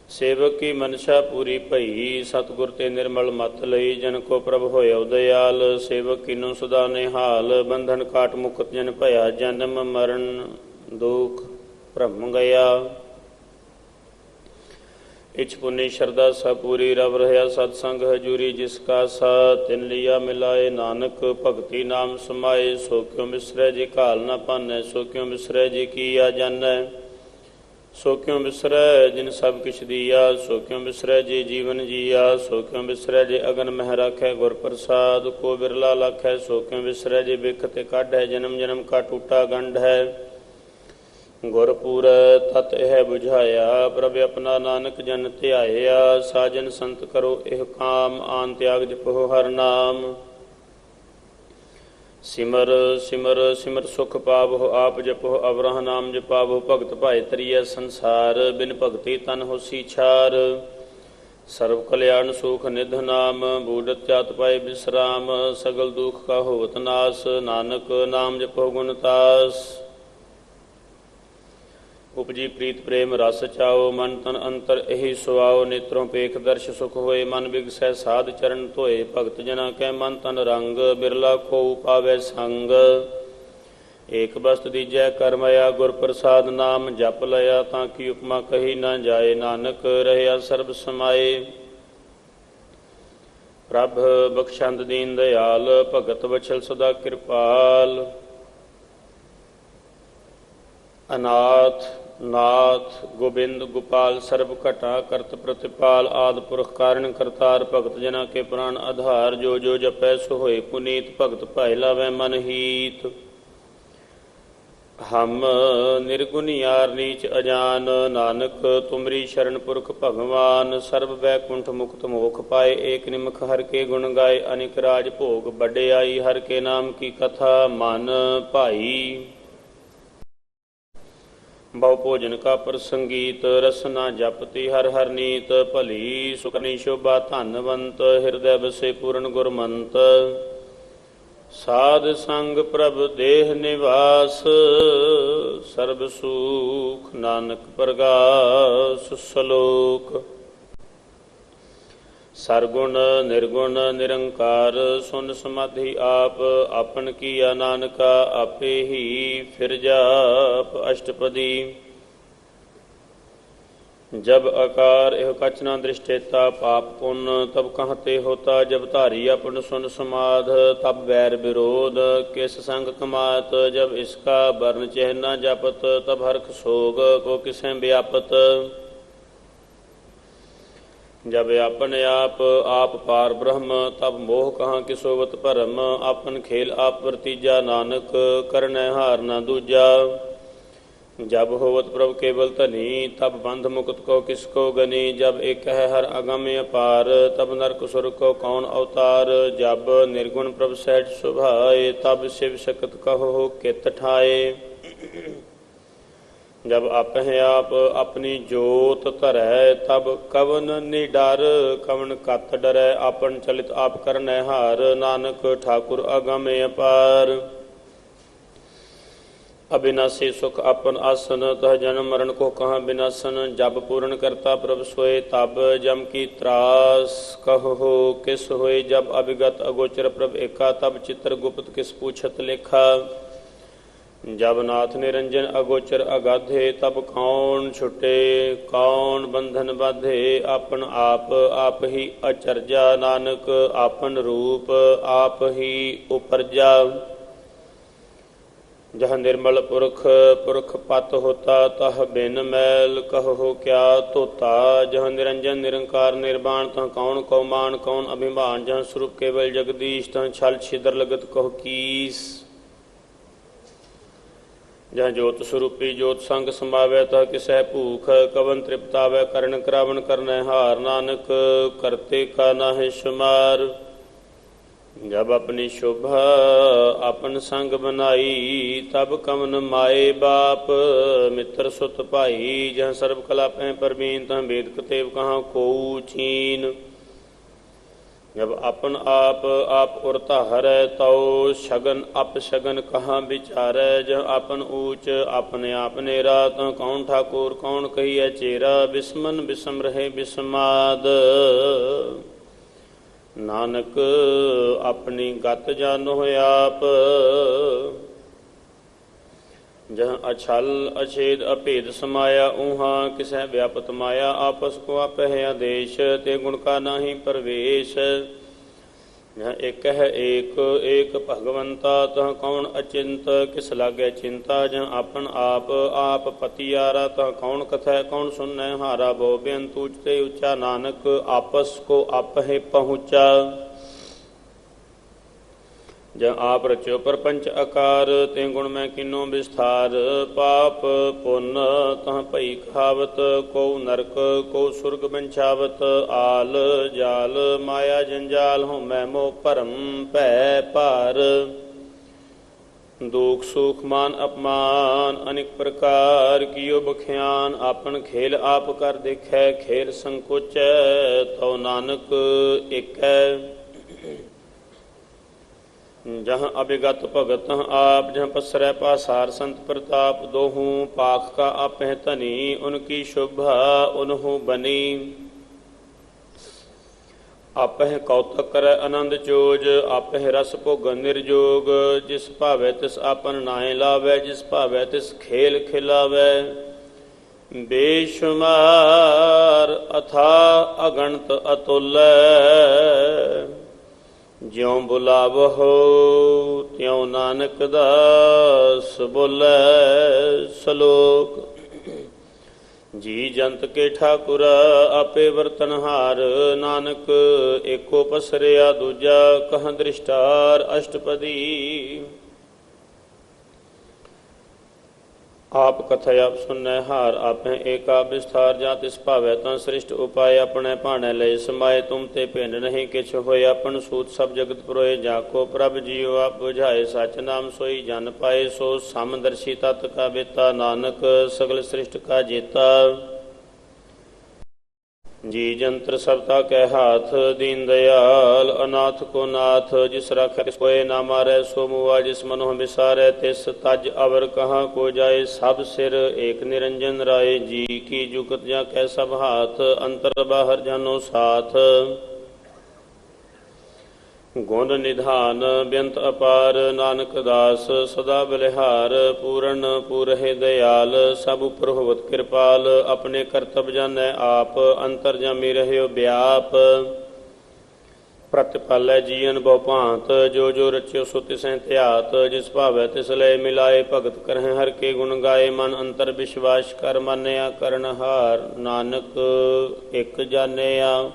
ਸੇਵਕ ਕੀ ਮਨਸ਼ਾ ਪੂਰੀ ਭਈ, ਸਤਿਗੁਰ ਤੇ ਨਿਰਮਲ ਮਤ ਲਈ, ਜਨ ਕੋ ਪ੍ਰਭ ਹੋਇਓ ਦਇਆਲ, ਸੇਵਕ ਕੀਨੋ ਸਦਾ ਨਿਹਾਲ, ਬੰਧਨ ਕਾਟ ਮੁਕਤ ਜਨ ਭਇਆ, ਜਨਮ ਮਰਨ ਦੁਖ ਭ੍ਰਮ ਗਿਆ। ਇਛ ਪੁਨੀ ਸ਼ਰਦਾ ਸਭ ਪੂਰੀ, ਰਵ ਰਹਿਆ ਸਤ ਸੰਗ ਹਜੂਰੀ, ਜਿਸ ਕਾ ਸਾ ਤਿਨ ਲਿਆ ਮਿਲਾਏ, ਨਾਨਕ ਭਗਤੀ ਨਾਮ ਸਮਾਏ। ਸੋ ਕਿਉ ਬਿਸਰੈ ਜੀ ਘਾਲ ਨਾ ਪਾਨੈ, ਸੋ ਕਿਉ ਬਿਸਰੈ ਜੀ ਕੀਆ ਜਾਣੈ, ਸੋ ਕਿਉ ਬਿਸਰੈ ਜਿਨ ਸਭ ਕਿਛ ਦੀਆ, ਸੋ ਕਿਉ ਬਿਸਰੈ ਜੀ ਜੀਵਨ ਜੀਆ, ਸੋ ਕਿਉ ਬਿਸਰੈ ਜੇ ਅਗਨ ਮਹਿ ਰਾਖੈ, ਗੁਰ ਪ੍ਰਸਾਦ ਕੋ ਬਿਰਲਾ ਲਖੈ, ਸੋ ਕਿਉ ਬਿਸਰੈ ਜੇ ਬਿਖ ਤੇ ਕਾਢੈ, ਜਨਮ ਜਨਮ ਕਾ ਟੂਟਾ ਗੰਢ ਹੈ। ਗੁਰਪੁਰ ਤਤ ਇਹ ਬੁਝਾਇਆ, ਪ੍ਰਭ ਆਪਣਾ ਨਾਨਕ ਜਨ ਧਿਆਇਆ, ਸਾਜਨ ਸੰਤ ਕਰੋ ਇਹ ਕਾਮ, ਆਨ ਤਿਆਗ ਜਪੋ ਹਰ ਨਾਮ। ਸਿਮਰ ਸਿਮਰ ਸਿਮਰ ਸੁਖ ਪਾਵਹੁ, ਆਪ ਜਪੋ ਅਵਰਹ ਨਾਮ ਜਪਾਵਹੁ, ਭਗਤ ਭਾਏ ਤਰੀਐ ਸੰਸਾਰ, ਬਿਨ ਭਗਤੀ ਤਨ ਹੋਸੀ ਛਾਰ। ਸਰਬ ਕਲਿਆਣ ਸੁਖ ਨਿਧ ਨਾਮ, ਬੂਢਤ ਜਾਤ ਪਾਏ ਬਿਸਰਾਮ, ਸਗਲ ਦੁਖ ਕਾ ਹੋਵਤ ਨਾਸ, ਨਾਨਕ ਨਾਮ ਜਪੋ ਗੁਣ ਤਾਸ। ਉਪਜੀ ਪ੍ਰੀਤ ਪ੍ਰੇਮ ਰਸ ਚਾਓ, ਮਨ ਤਨ ਅੰਤਰ ਇਹੀ ਸੁਆਓ, ਨੇਤਰੋਂ ਪੇਖ ਦਰਸ਼ ਸੁਖ ਹੋਏ, ਮਨ ਬਿਗਸੈ ਸਾਧ ਚਰਨ ਧੋਏ, ਭਗਤ ਜਨਾ ਕੈ ਮਨ ਤਨ ਰੰਗ, ਬਿਰਲਾ ਖੋਉ ਪਾਵੈ ਸੰਗ। ਏਕ ਬਸਤ ਦੀਜੈ ਕਰਮਇਆ, ਗੁਰ ਪ੍ਰਸਾਦ ਨਾਮ ਜਪ ਲਿਆ, ਤਾਂ ਕੀ ਉਪਮਾ ਕਹੀ ਨਾ ਜਾਏ, ਨਾਨਕ ਰਹਿਆ ਸਰਬ ਸਮਾਏ। ਪ੍ਰਭ ਬਖਸ਼ੰਦ ਦੀਨ ਦਇਆਲ, ਭਗਤ ਵਛਲ ਸਦਾ ਕਿਰਪਾਲ। ਅਨਾਥ ਨਾਥ ਗੋਬਿੰਦ ਗੋਪਾਲ, ਸਰਬ ਘਟਾ ਕਰਤ ਪ੍ਰਤਿਪਾਲ, ਆਦਿ ਪੁਰਖ ਕਾਰਣ ਕਰਤਾਰ, ਭਗਤ ਜਨਾ ਕੇ ਪ੍ਰਾਣ ਆਧਾਰ, ਜੋ ਜੋ ਜਪੈ ਸੋ ਹੋਏ ਪੁਨੀਤ, ਭਗਤ ਭਾਇ ਲਾਵੈ ਮਨ ਹੀਤ। ਹਮ ਨਿਰਗੁਣਿਆਰ ਨੀਚ ਅਜਾਨ, ਨਾਨਕ ਤੁਮਰੀ ਸ਼ਰਨ ਪੁਰਖ ਭਗਵਾਨ, ਸਰਬ ਵੈਕੁੰਠ ਮੁਕਤ ਮੋਖ ਪਾਏ, ਏਕ ਨਿਮਖ ਹਰਿ ਕੇ ਗੁਣ ਗਾਏ, ਅਨਿਕ ਰਾਜ ਭੋਗ ਵਡਿਆਈ, ਹਰਿ ਕੇ ਨਾਮ ਕੀ ਕਥਾ ਮਨ ਭਾਈ। ਬਹੁ ਭੋਜਨ ਕਾ ਪ੍ਰਸੰਗੀਤ, ਰਸਨਾ ਜਪਤੀ ਹਰ ਹਰ ਨੀਤ, ਭਲੀ ਸੁਖਨੀ ਸ਼ੋਭਾ ਧਨਵੰਤ, ਹਿਰਦੈ ਵਸੇ ਪੂਰਨ ਗੁਰਮੰਤ। ਸਾਧ ਸੰਗ ਪ੍ਰਭ ਦੇਹ ਨਿਵਾਸ, ਸਰਬ ਸੁਖ ਨਾਨਕ ਪ੍ਰਗਾਸ। ਸਲੋਕ। ਸਰਗੁਣ ਨਿਰਗੁਣ ਨਿਰੰਕਾਰ, ਸੁਨ ਸਮਾਧੀ ਆਪ, ਆਪਨ ਕੀਆ ਨਾਨਕਾ ਆਪੇ ਹੀ ਫਿਰ ਜਾਪ। ਅਸ਼ਟਪਦੀ। जब आकार एह कछ न दृष्टेता पाप पुन तब कहते होता जब धारी अपन सुन समाध तब बैर विरोध किस संग कमात जब इसका वर्ण चिन्ह न जपत तब हरख सोग को किसें व्यापत। जब आपन आप आप पार ब्रह्म, तब मोह कहाँ किसोवत भरम। आपन खेल आप वर्तीजा, नानक करनै हार न दूजा। जब होवत प्रभ केवल धनी, तब बंध मुक्त को किसको गनी। जब एक है हर अगम अपार, तब नरक सुर को कौन अवतार। जब निर्गुण प्रभ सहज सुभाए, तब शिव शक्त कहो कित ठाए। जब आपह आप अपनी जोत धरै, तब कवन निडर कवन कत डरै। आपन चलित आप करनै हार, नानक ठाकुर अगम अपार। अविनाशी सुख आपन आसन, तह जन्म मरण को कहाँ विनाशन। जब पूर्ण करता प्रभ सोए, तब जम की त्रास कहो किस होए। जब अभिगत अगोचर प्रभ एका, तब चित्र गुप्त किस पूछत लेखा। जब नाथ निरंजन अगोचर अगाधे, तब कौन छुटे कौन बंधन बाधे। आपन आप ही अचरजा, नानक आपन रूप आप ही उपरजा। जहाँ निर्मल पुरख पुरख पत होता, तह बिन मैल कहो क्या धोता। जहाँ निरंजन निरंकार निर्वाण, तह कौन को मान कौन अभिमान। जहाँ स्वरूप केवल जगदीश, तह छल छिदर लगत कहो कीस। जहाँ जोत स्वरूपी जोत संग समावै, तह किसै भूख कवन तृप्तावै। करण करावन करनै हार, नानक करते का नाहि शुमार। जब अपनी शोभा अपन संग बनाई, तब कवन माए बाप मित्र सुत भाई। जहाँ सर्व कला पै परवीन, तह वेद कतेव कहाँ को चीन। जब अपन आप उरता हरै, तो शगन अपशगन कहाँ विचारै। जब अपन ऊंच अपने आप नेरा, तो कौन ठाकुर कौन कहिए चेरा। बिस्मन बिसम रहे बिस्माद, नानक अपनी गत जानो आप। जहाँ अछल अछेद अभेद समाया, ऊहाँ किसै व्यापत माया। आपस को आप है आदेश, ते गुण का नाही प्रवेश। जहाँ एक है एक एक भगवंता, तह कौन अचिंत किस लागे चिंता। जहाँ अपन आप पतियारा, तह कौन कथै कौन सुनै हारा। बो बेअंत ऊंचते ऊंचा, नानक आपस को आप है पहुँचा। जहाँ आप रच्यो प्रपंच आकार, ते गुण में किनो विस्तार। पाप पुण्य तह पई कहावत, को नरक को सुर्ग बंछावत। आल जाल माया जंजाल, हो मैं मोह परम पै पार। दुख सुख मान अपमान अनेक प्रकार, कियो बख्यान। आपन खेल आप कर देखै, खेल संकोच तो नानक एक। जहाँ अभिगत भगत आप, जहाँ पसरै पासार संत प्रताप। दोहूँ पाख का आप है धनी, उनकी शोभा उन्हूँ बनी। आप है कौतक करे आनंद चोज, आप है रस भोग निर्जोग। जिस भावै तिस आपन नाय लावै, जिस भावै तिस खेल खिलावै। बेशुमार अथा अगणत अतुलै, ज्यों बुलावहो त्यों नानक दास बोलै। सलोक जी जंत के ठाकुर आपे वर्तनहार। नानक एको पसरिया, दूजा कहाँ दृष्टार अष्टपदी। आप कथा आप सुनने हार, आप हैं एका विस्तार। जा तिस भावै तं श्रेष्ठ उपाय, अपने भाणे लय समाये। तुम ते भिन्न नहीं किछ होय, अपन सूत सब जगत पुरोय। जाको प्रभ जियो आप बुझाए, सच नाम सोई जन पाए। सो समदर्शी तत् का बेता, नानक सगल सृष्ट का जेता। जी जंत्र सबता के हाथ, दीन दयाल अनाथ को नाथ। जिस राखे सोए ना मारे, सो मुआ जिस मनोह विसारे। तिस तज अवर कहाँ को जाए, सब सिर एक निरंजन राय। जी की जुगत जा कै सब हाथ, अंतर बाहर जानो साथ। गुण निधान बेअंत अपार, नानक दास सदा बलिहार। पूरन पूरहे दयाल, सब उपर होवत कृपाल। अपने करतब जानै आप, अंतर जामी रहयो व्याप। ਪ੍ਰਤਿਪਾਲੈ ਜੀਵਨ ਬਹੁ ਭਾਂਤ, ਜੋ ਜੋ ਰਚਿਓ ਸੋ ਤਿਸੈ ਧਿਆਤ। ਜਿਸ ਭਾਵੈ ਤਿਸ ਲੈ ਮਿਲਾਏ, ਭਗਤ ਕਰਹਿ ਹਰ ਕੇ ਗੁਣ ਗਾਏ। ਮਨ ਅੰਤਰ ਵਿਸ਼ਵਾਸ ਕਰ ਮੰਨਿਆ, ਕਰਨ ਹਾਰ ਨਾਨਕ ਇਕ ਜਾਣਿਆ।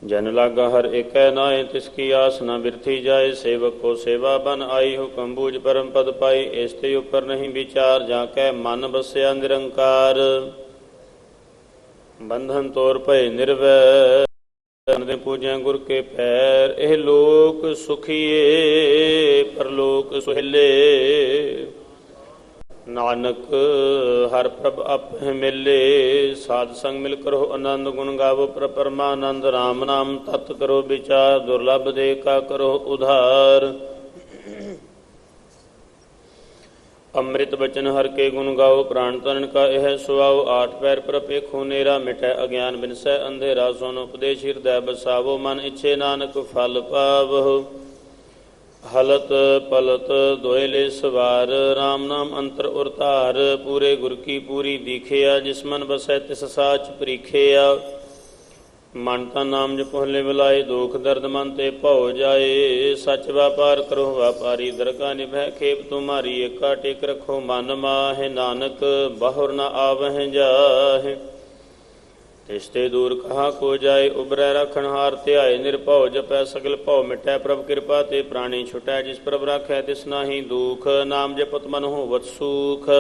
ਜਨ ਲਾਗਾ ਹਰ ਏਕੈ ਨਾਏ, ਤਿਸ ਕੀ ਆਸ ਨ ਬਿਰਥੀ ਜਾਏ। ਸੇਵਕ ਕੋ ਸੇਵਾ ਬਨ ਆਈ, ਹੁਕਮ ਬੂਝ ਪਰਮ ਪਦ ਪਾਈ। ਇਸ ਤੇ ਉਪਰ ਨਹੀਂ ਵਿਚਾਰ, ਜਾਂ ਕੈ ਮਨ ਬਸਿਆ ਨਿਰੰਕਾਰ। ਬੰਧਨ ਤੋਰ ਭਏ ਨਿਰਵੈ, ਦੇ ਪੂਜੈ ਗੁਰ ਕੇ ਪੈਰ। ਇਹ ਲੋਕ ਸੁਖੀਏ, ਪਰਲੋਕ ਸੁਹੇਲੇ। ਨਾਨਕ ਹਰ ਪ੍ਰਭ ਆਪਹਿ ਮਿਲੇ। ਸਾਧ ਸੰਗ ਮਿਲ ਕਰੋ ਆਨੰਦ, ਗੁਣ ਗਾਵੋ ਪਰਮਾਨੰਦ। ਰਾਮ ਨਾਮ ਤਤ ਕਰੋ ਵਿਚਾਰ, ਦੁਰਲਭ ਦੇ ਕਾ ਕਰੋ ਉਧਾਰ। ਅੰਮ੍ਰਿਤ ਬਚਨ ਹਰ ਕੇ ਗੁਣ ਗਾਓ, ਪ੍ਰਾਣ ਤਰਨ ਕਾ ਇਹ ਸੁਆਓ। ਆਠ ਪੈਰ ਪ੍ਰਪੇਖੋ ਨੇਰਾ, ਮਿਟੈ ਅਗਿਆਨ ਬਿਨਸੈ ਅੰਧੇਰਾ। ਸੁਨ ਉਪਦੇਸ਼ ਹਿਰਦੈ ਬਸਾਵੋ, ਮਨ ਇੱਛੇ ਨਾਨਕ ਫਲ ਪਾਵਹੁ। ਹਲਤ ਪਲਤ ਦੋਇਲੇ ਸਵਾਰ, ਰਾਮ ਨਾਮ ਅੰਤਰ ਉਰ ਧਾਰ। ਪੂਰੇ ਗੁਰ ਕੀ ਪੂਰੀ ਦੀਖਿਆ, ਜਿਸ ਮਨ ਬਸੈ ਤਿਸ ਸਾਚ ਪ੍ਰੀਖਿਆ। ਮਨ ਤਾਂ ਨਾਮ ਜਪੁਹਲੇ ਬੁਲਾਏ, ਦੁਖ ਦਰਦ ਮਨ ਤੇ ਭਉ ਜਾਏ। ਸੱਚ ਵਾਪਾਰ ਕਰੋ ਵਾਪਾਰੀ, ਦਰਗਾ ਨਿਭੈ ਖੇਪ ਤੁਮਾਰੀ। ਏਕਾ ਟੇਕ ਰਖੋ ਮਨ ਮਾਹਿ, ਨਾਨਕ ਬਾਹੁਰ ਨ ਆਵਹਿ ਜਾਹਿ। ਤਿਸ ਤੇ ਦੂਰ ਕਹਾ ਕੋ ਜਾਏ, ਉਬਰੈ ਰਾਖਣ ਹਾਰ ਧਿਆਏ। ਨਿਰਭਉ ਜਪੈ ਸਗਲ ਭਉ ਮਿਟੈ, ਪ੍ਰਭ ਕਿਰਪਾ ਤੇ ਪ੍ਰਾਣੀ ਛੁਟੈ। ਜਿਸ ਪ੍ਰਭ ਰਾਖੈ ਤਿਸ ਨਾਹੀ ਦੂਖ, ਨਾਮ ਜਪਤ ਮਨ ਹੋਵਤ ਸੂਖ।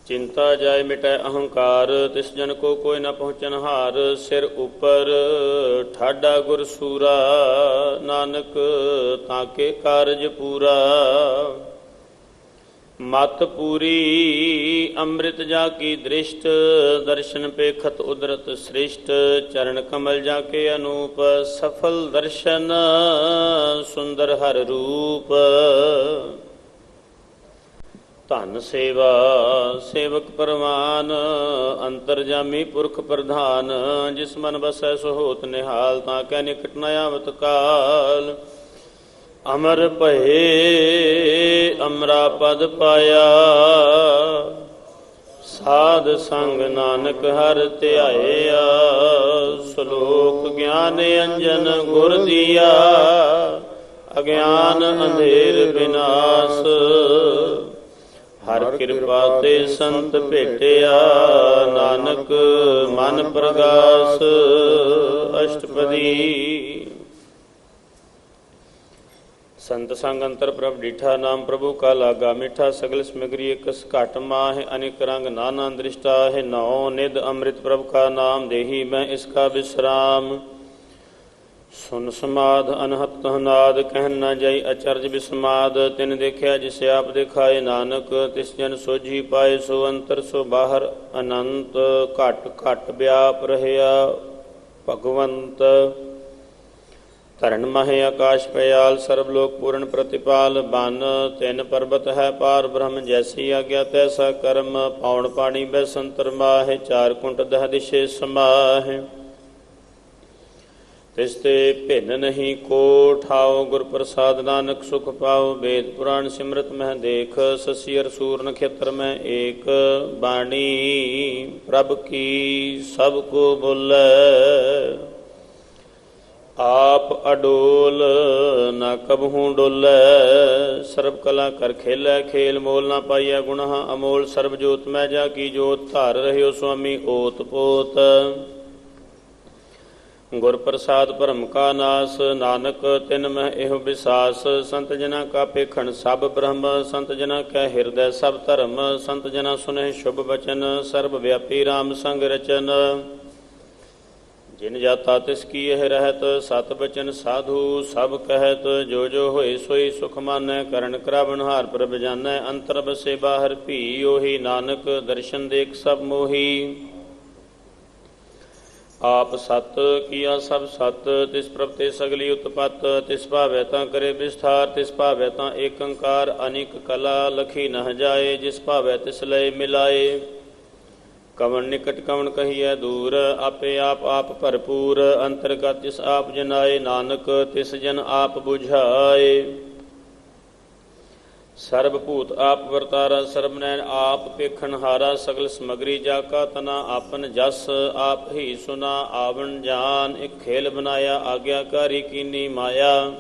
ਚਿੰਤਾ ਜਾਏ ਮਿਟੈ ਅਹੰਕਾਰ, ਤਿਸ ਜਨ ਕੋ ਕੋਈ ਨ ਪਹੁੰਚਨ ਹਾਰ। ਸਿਰ ਉਪਰ ਠਾਡਾ ਗੁਰ ਸੂਰਾ, ਨਾਨਕ ਤਾਂ ਕੇ ਕਾਰਜ ਪੂਰਾ। ਮਤ ਪੂਰੀ ਅੰਮ੍ਰਿਤ ਜਾ ਕੀ ਦ੍ਰਿਸ਼ਟ, ਦਰਸ਼ਨ ਪੇਖਤ ਉਦਰਤ ਸ੍ਰਿਸ਼ਟ। ਚਰਨ ਕਮਲ ਜਾ ਕੇ ਅਨੂਪ, ਸਫਲ ਦਰਸ਼ਨ ਸੁੰਦਰ ਹਰ ਰੂਪ। ਧਨ ਸੇਵਾ ਸੇਵਕ ਪਰਵਾਨ, ਅੰਤਰਜਾਮੀ ਪੁਰਖ ਪ੍ਰਧਾਨ। ਜਿਸ ਮਨ ਬਸੈ ਸੋ ਹੋਤ ਨਿਹਾਲ, ਤਾਂ ਕੈ ਨਿਕਟ ਨ ਆਵਤ ਕਾਲ। ਅਮਰ ਭਏ ਅਮਰਾ ਪਦ ਪਾਇਆ, ਸਾਧ ਸੰਗ ਨਾਨਕ ਹਰ ਧਿਆਇਆ। ਸ਼ਲੋਕ ਗਿਆਨ ਅੰਜਨ ਗੁਰ ਦੀਆ, ਅਗਿਆਨ ਅੰਧੇਰ ਬਿਨਾਸ਼। ਹਰ ਕਿਰਪਾ ਤੇ ਸੰਤ ਭੇਟਿਆ, ਨਾਨਕ ਮਨ ਪ੍ਰਗਾਸ। ਅਸ਼ਟਪਦੀ। ਸੰਤ ਸੰਗ ਅੰਤਰ ਪ੍ਰਭ ਡੀਠਾ, ਨਾਮ ਪ੍ਰਭੂ ਕਾ ਲਾਗਾ ਮਿੱਠਾ। ਸਗਲ ਸਮਗਰੀ ਇਕਸ ਘਟ ਮਾਹਿ, ਅਨੇਕ ਰੰਗ ਨਾਨਾ ਦ੍ਰਿਸ਼ਟਾ ਹੈ। ਨੌ ਨਿਧ ਅੰਮ੍ਰਿਤ ਪ੍ਰਭ ਕਾ ਨਾਮ, ਦੇਹੀ ਮੈਂ ਇਸਕਾ ਵਿਸਰਾਮ। ਸੁਨ ਸਮਾਧ ਅਨਹਤ ਨਾਦ, ਕਹਿਨ ਨਾ ਜਾਈ ਅਚਰਜ ਬਿਸਮਾਦ। ਤਿਨ ਦੇਖਿਆ ਜਿਸ ਆਪ ਦਿਖਾਏ, ਨਾਨਕ ਤਿਸ ਜਨ ਸੋਝੀ ਪਾਏ। ਸੋ ਅੰਤਰ ਸੋ ਬਾਹਰ ਅਨੰਤ, ਘਟ ਘਟ ਵਿਆਪ ਰਹਿਆ ਭਗਵੰਤ। ਧਰਨ ਮਹਿ ਆਕਾਸ਼ ਪਯਾਲ, ਸਰਬ ਲੋਕ ਪੂਰਨ ਪ੍ਰਤਿਪਾਲ। ਬਨ ਤਿੰਨ ਪਰਬਤ ਹੈ ਪਾਰ ਬ੍ਰਹਮ, ਜੈਸੀ ਆਗਿਆ ਤੈਸਾ ਕਰਮ। ਪੌਣ ਪਾਣੀ ਬੈਸੰਤਰ ਮਾਹਿ, ਚਾਰ ਕੁੰਟ ਦਹ ਦਿਸ਼ੇ ਸਮਾਹਿ। ਤਿਸ ਤੇ ਭਿੰਨ ਨਹੀਂ ਕੋ ਠਾਓ, ਗੁਰ ਪ੍ਰਸਾਦ ਨਾਨਕ ਸੁਖ ਪਾਓ। ਵੇਦ ਪੁਰਾਣ ਸਿਮਰਤ ਮਹਿ ਦੇਖ, ਸਸੀ ਅਰ ਸੂਰ ਨਖੇਤਰ ਮੈਂ ਏਕ। ਬਾਣੀ ਪ੍ਰਭ ਕੀ ਸਭ ਕੋ ਬੋਲੇ, ਆਪ ਅਡੋਲ ਨਾ ਕਬਹੂ ਡੋਲੇ। ਸਰਬ ਕਲਾ ਕਰ ਖੇਲੇ, ਖੇਲ ਮੋਲ ਨਾ ਪਾਈਐ ਗੁਣਹਾ ਅਮੋਲ। ਸਰਬ ਜੋਤ ਮੈਂ ਜਾ ਕੀ ਜੋਤ, ਧਾਰ ਰਹਿਓ ਸੁਆਮੀ ਓਤ ਪੋਤ। ਗੁਰ ਪ੍ਰਸਾਦ ਭਰਮ ਕਾ ਨਾਸ, ਨਾਨਕ ਤਿਨ ਮਹਿ ਇਹੋ ਵਿਸਾਸ। ਸੰਤ ਜਨਾ ਕਾ ਪੇਖਣ ਸਭ ਬ੍ਰਹਮ, ਸੰਤ ਜਨਾ ਕੈ ਹਿਰਦੈ ਸਭ ਧਰਮ। ਸੰਤ ਜਨਾ ਸੁਨੇ ਸ਼ੁਭ ਬਚਨ, ਸਰਬ ਵਿਆਪੀ ਰਾਮ ਸੰਗ ਰਚਨ। ਜਿਨ ਜਾਤਾ ਤਿਸ ਕੀ ਇਹ ਰਹਿਤ, ਸਤ ਬਚਨ ਸਾਧੂ ਸਭ ਕਹਿਤ। ਜੋ ਜੋ ਹੋਏ ਸੋਈ ਸੁਖ ਮਾਨੈ, ਕਰਨ ਕਰਾਵਨ ਹਾਰ ਪ੍ਰਭ ਜਾਨੈ। ਅੰਤਰ ਬਸੇ ਬਾਹਰ ਭੀ ਉਹੀ, ਨਾਨਕ ਦਰਸ਼ਨ ਦੇਖ ਸਭ ਮੋਹੀ। ਆਪ ਸਤ ਕੀਆ ਸਭ ਸਤ, ਤਿਸ ਪ੍ਰਭ ਤੇ ਸਗਲੀ ਉਤਪਤ। ਤਿਸ ਭਾਵੈ ਤਾਂ ਕਰੇ ਵਿਸਥਾਰ, ਤਿਸ ਭਾਵੈ ਤਾਂ ਏਕ ਓੰਕਾਰ। ਅਨੇਕ ਕਲਾ ਲਖੀ ਨਹ ਜਾਏ, ਜਿਸ ਭਾਵੈ ਤਿਸ ਲਏ ਮਿਲਾਏ। ਕਵਣ ਨਿਕਟ ਕਵਣ ਕਹੀਐ ਦੂਰ, ਆਪੇ ਆਪ ਆਪ ਭਰਪੂਰ। ਅੰਤਰਗਤ ਤਿਸ ਆਪ ਜਨਾਏ, ਨਾਨਕ ਤਿਸ ਜਨ ਆਪ ਬੁਝਾਏ। ਸਰਬਭੂਤ ਆਪ ਵਰਤਾਰਾ ਸਰਬ ਨੈਣ ਆਪ ਪੇਖਣ ਹਾਰਾ ਸਗਲ ਸਮਗਰੀ ਜਾ ਕਾ ਤਨਾ ਆਪਨ ਜਸ ਆਪ ਹੀ ਸੁਨਾ ਆਵਣ ਜਾਨ ਇਕ ਖੇਲ ਬਨਾਇਆ ਆਗਿਆਕਾਰੀ ਕੀਨੀ ਮਾਇਆ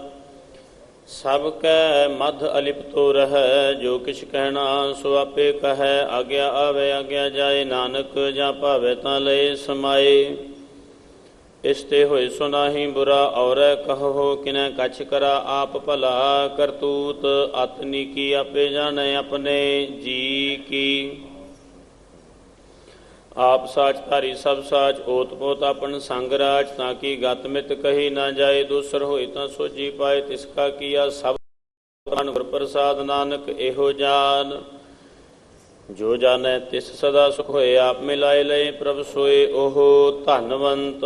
ਸਭ ਕੈ ਮਧ ਅਲਿਪਤੋ ਰਹਿ ਜੋ ਕਿਛ ਕਹਿਣਾ ਸੋ ਆਪੇ ਕਹੈ ਆਗਿਆ ਆਵੇ ਆਗਿਆ ਜਾਏ ਨਾਨਕ ਜਾਂ ਭਾਵੇ ਤਾਂ ਲਏ ਸਮਾਏ ਇਸ ਤੇ ਹੋਏ ਸੋ ਨਾਹੀ ਬੁਰਾ ਔਰੈ ਕਹੋ ਕਿਨੈ ਕਛ ਕਰਾ ਆਪ ਭਲਾ ਕਰਤੂਤ ਆਤਨੀ ਕੀ ਆਪੇ ਜਾਣੈ ਆਪਣੇ ਜੀ ਕੀ ਆਪ ਸਾਚ ਧਾਰੀ ਸਭ ਸਾਚ ਓਤ ਪੋਤ ਆਪਨ ਸੰਗ ਰਾਜ ਤਾਂ ਕੀ ਗਤ ਮਿਤ ਕਹੀ ਨਾ ਜਾਏ ਦੂਸਰ ਹੋਏ ਤਾਂ ਸੋਜੀ ਪਾਏ ਤਿਸ ਕਾ ਕੀਆ ਸਭ ਗੁਰ ਪ੍ਰਸਾਦ ਨਾਨਕ ਇਹੋ ਜਾਨ ਜੋ ਜਾਣੈ ਤਿਸ ਸਦਾ ਸੁਖ ਹੋਏ ਆਪ ਮਿਲਾਏ ਲਏ ਪ੍ਰਭ ਸੋਏ ਉਹ ਧਨਵੰਤ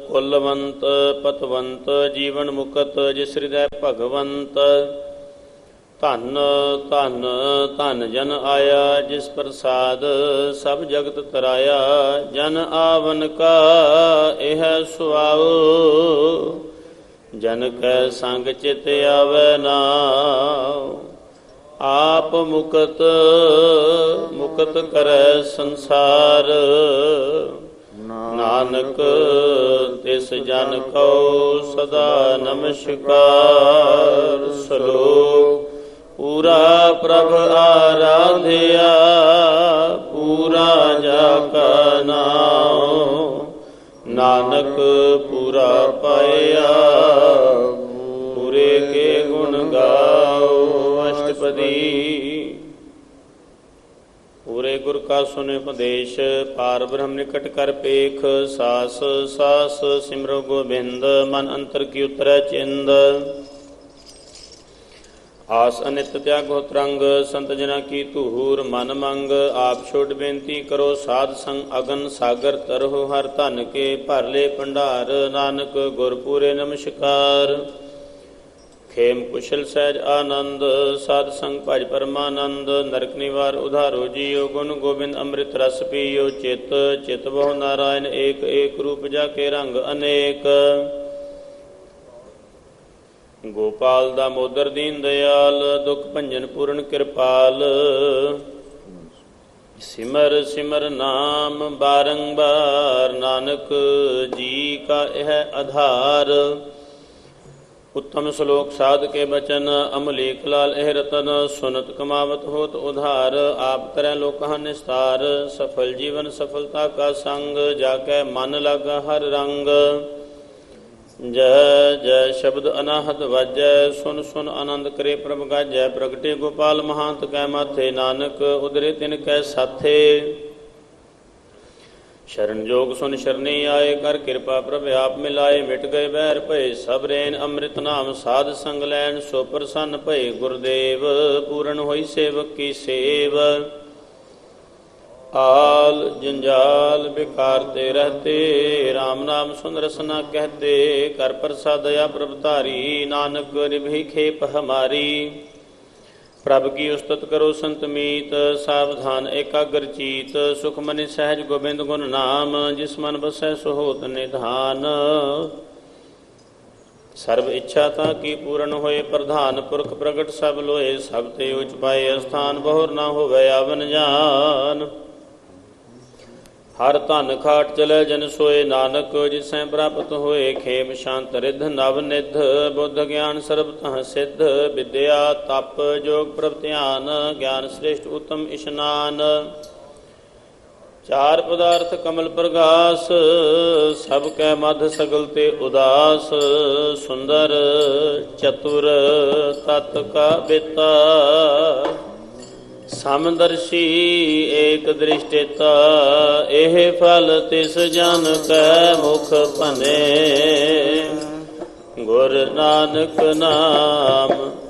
ਕੁਲਵੰਤ ਪਤਵੰਤ ਜੀਵਨ ਮੁਕਤ ਜਿਸ ਹਿਰਦੈ ਭਗਵੰਤ ਧਨ ਧਨ ਧਨ ਜਨ ਆਇਆ ਜਿਸ ਪ੍ਰਸਾਦ ਸਭ ਜਗਤ ਤਰਾਇਆ ਜਨ ਆਵਨ ਕਾ ਇਹ ਸੁਆਉ ਜਨ ਕੈ ਸੰਗ ਚਿਤ ਆਵੈ ਨਾਉ ਆਪ ਮੁਕਤ ਮੁਕਤ ਕਰੈ ਸੰਸਾਰ ਨਾਨਕ ਤਿਸ ਜਨ ਕਉ ਸਦਾ ਨਮਸਕਾਰ ਸਲੋਕ ਪੂਰਾ ਪ੍ਰਭ ਆਰਾਧਿਆ ਪੂਰਾ ਜਾ ਕਾ ਨਾਮ ਨਾਨਕ ਪੂਰਾ ਪਾਇਆ ਪੂਰੇ ਕੇ ਗੁਣ ਗਾਓ ਅਸ਼ਟਪਦੀ ਪੂਰੇ ਗੁਰ ਕਾ ਸੁਨੇ ਉਪਦੇਸ਼ ਪਾਰ ਬ੍ਰਹਮ ਨਿਕਟ ਕਰ ਪੇਖ ਸਾਸ ਸਾਸ ਸਿਮਰੋ ਗੋਬਿੰਦ ਮਨ ਅੰਤਰ ਕੀ ਉਤਰੈ ਚਿੰਦ ਆਸ ਅਨਿਤ ਤਿਆਗੋ ਤਰੰਗ ਸੰਤ ਜਨਾ ਕੀ ਧੂਰ ਮਨ ਮੰਗ ਆਪ ਛੋਟ ਬੇਨਤੀ ਕਰੋ ਸਾਧ ਸੰਗ ਅਗਨ ਸਾਗਰ ਤਰਹੁ ਹਰ ਧਨ ਕੇ ਭਰ ਲੈ ਭੰਡਾਰ ਨਾਨਕ ਗੁਰ ਪੂਰੇ ਨਮਸਕਾਰ ਖੇਮ ਕੁਸ਼ਲ ਸਹਿਜ ਆਨੰਦ ਸਾਧ ਸੰਗ ਭਜ ਪਰਮਾਨੰਦ ਨਰਕ ਨਿਵਾਰ ਉਧਾਰੋ ਜੀਓ ਗੁਣ ਗੋਬਿੰਦ ਅੰਮ੍ਰਿਤ ਰਸ ਪੀਓ ਚਿਤ ਚਿਤ ਬਹੁ ਨਾਰਾਇਣ ਏਕ ਏਕ ਰੂਪ ਜਾ ਕੇ ਰੰਗ ਅਨੇਕ ਗੋਪਾਲ ਦਾ ਮੋਦਰ ਦੀਨ ਦਿਆਲ ਦੁਖ ਭੰਜਨ ਪੂਰਨ ਕਿਰਪਾਲ ਸਿਮਰ ਸਿਮਰ ਨਾਮ ਬਾਰੰਬਾਰ ਨਾਨਕ ਜੀ ਕਾ ਇਹ ਆਧਾਰ ਉੱਤਮ ਸ਼ਲੋਕ ਸਾਧ ਕੇ ਬਚਨ ਅਮਲੀਕ ਲਾਲ ਇਹ ਰਤਨ ਸੁਨਤ ਕਮਾਵਤ ਹੋਤ ਉਧਾਰ ਆਪ ਕਰੈ ਲੋਕਾਂ ਨਿਸਤਾਰ ਸਫਲ ਜੀਵਨ ਸਫਲਤਾ ਕਾ ਸੰਗ ਜਾ ਕੇ ਮਨ ਲਾਗਾ ਹਰ ਰੰਗ ਜੈ ਜੈ ਸ਼ਬਦ ਅਨਾਹਤ ਵਾਜੈ ਸੁਨ ਸੁਨ ਆਨੰਦ ਕਰੇ ਪ੍ਰਭ ਗਾਜੈ ਪ੍ਰਗਟੇ ਗੋਪਾਲ ਮਹਾਂਤ ਕੈ ਮਾਥੇ ਨਾਨਕ ਉਦਰੇ ਤਿਨ ਕੈ ਸਾਥੇ ਸ਼ਰਨ ਜੋਗ ਸੁਨ ਸ਼ਰਨੀ ਆਏ ਕਰ ਕਿਰਪਾ ਪ੍ਰਭ ਆਪ ਮਿਲਾਏ ਮਿਟ ਗਏ ਬਹਿਰ ਭਏ ਸਭ ਰੇਨ ਅੰਮ੍ਰਿਤ ਨਾਮ ਸਾਧ ਸੰਗ ਲੈਣ ਸੋ ਪ੍ਰਸੰਨ ਭਏ ਗੁਰਦੇਵ ਪੂਰਨ ਹੋਈ ਸੇਵਕ ਕੀ ਸੇਵ आल जंजाल बेकार ते रहते राम नाम सुन रसना कहते कर प्रसादया प्रभ धारी नानक निभि खेप हमारी प्रभ की उस्तत करो संत मीत सावधान एकाग्र चीत सुख मनि सहज गोबिंद गुण नाम जिस मन बसै सो होत निधान सर्व इच्छा ता की पूर्ण होए प्रधान पुरख प्रगट सब लोए सब ते उच पाए स्थान बहुर ना होवे आवन जान हर धन खाट चले जन सोए नानक जिसै प्राप्त होए खेम शांत रिद्ध नव निध बुद्ध ज्ञान सर्ब तह सिद्ध विद्या तप जोग प्रभ ध्यान ज्ञान श्रेष्ठ उत्तम इशनान चार पदार्थ कमल प्रगास सब कै मध सगल ते उदास सुंदर चतुर तत् का बेता समदर्शी एक दृष्टिता एह फल तिस जन कै मुख भने गुर नानक नाम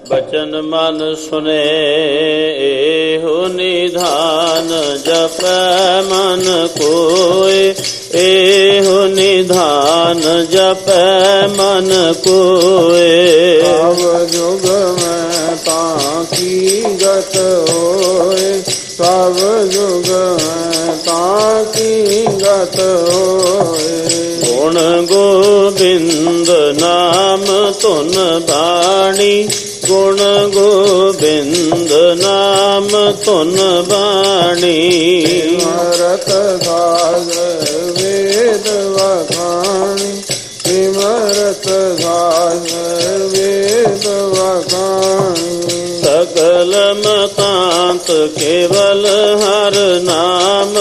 बचन मन सुने एहो निधान जपै मन कोय एहो निधान जपै मन कोय अब जुग में ताकी गत होय सब जुग में ताकी गत होय गुण गोबिंद नाम तुन बाणी ਗੁਣ ਗੋਬਿੰਦ ਨਾਮ ਧੁਨ ਬਾਣੀ ਸਿਮਰਤ ਸਾਗਰ ਵੇਦ ਵਖਾਣੀ ਸਿਮਰਤ ਸਾਗਰ ਵੇਦ ਵਖਾਣੀ ਸਗਲ ਮਤਾਂਤ ਕੇਵਲ ਹਰ ਨਾਮ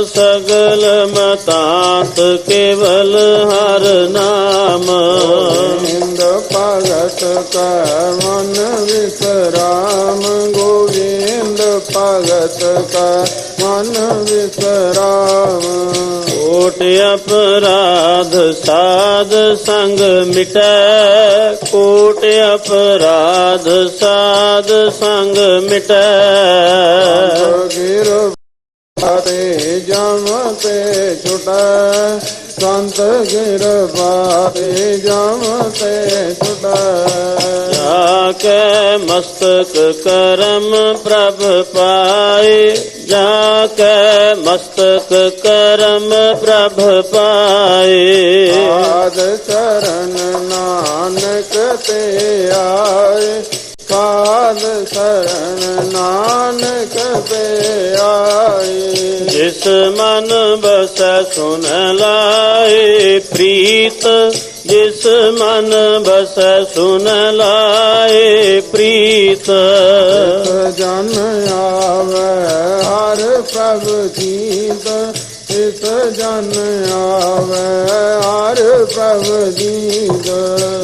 ਸਗਲ ਮਤਾਂਤ ਕੇਵਲ ਹਰ ਨਾਮ ਗੋਬਿੰਦ ਭਗਤ ਕਾ ਮਨ ਵਿਸਰਾਮ ਗੋਬਿੰਦ ਭਗਤ ਕਾ ਮਨ ਵਿਸਰਾਮ ਕੋਟ ਅਪਰਾਧ ਸਾਧ ਸੰਗ ਮਿਟੈ ਕੋਟ ਅਪਰਾਧ ਸਾਧ ਸੰਗ ਮਿਟੈ ਗਿਰ ਬਾਤੇ ਜਮ ਤੇ ਛੁਟੈ ਸੰਤ ਗਿਰ ਬਾਤੇ ਜਮ ਤੇ ਛੁਟੈ ਜਾ ਕੇ ਮਸਤਕ ਕਰਮ ਪ੍ਰਭ ਪਾਏ ਜਾ ਕੇ ਮਸਤਕ ਕਰਮ ਪ੍ਰਭ ਪਾਏ ਆਦ ਚਰਨ ਨਾਨਕ ਤੇ ਆਏ ਕਾਲ ਸ਼ਰਨ ਨਾਨਕ ਤੇ ਆਏ ਜਿਸ ਮਨ ਬਸੈ ਸੁਨ ਲਾਏ ਪ੍ਰੀਤ ਜਿਸ ਮਨ ਬਸੈ ਸੁਨ ਲਾਏ ਪ੍ਰੀਤ ਜਨ ਆਵੈ ਹਰ ਪ੍ਰਭ ਜੀਤ ਇਸ ਜਨ ਆਵੈ ਹਰ ਪ੍ਰਭ ਜੀਤ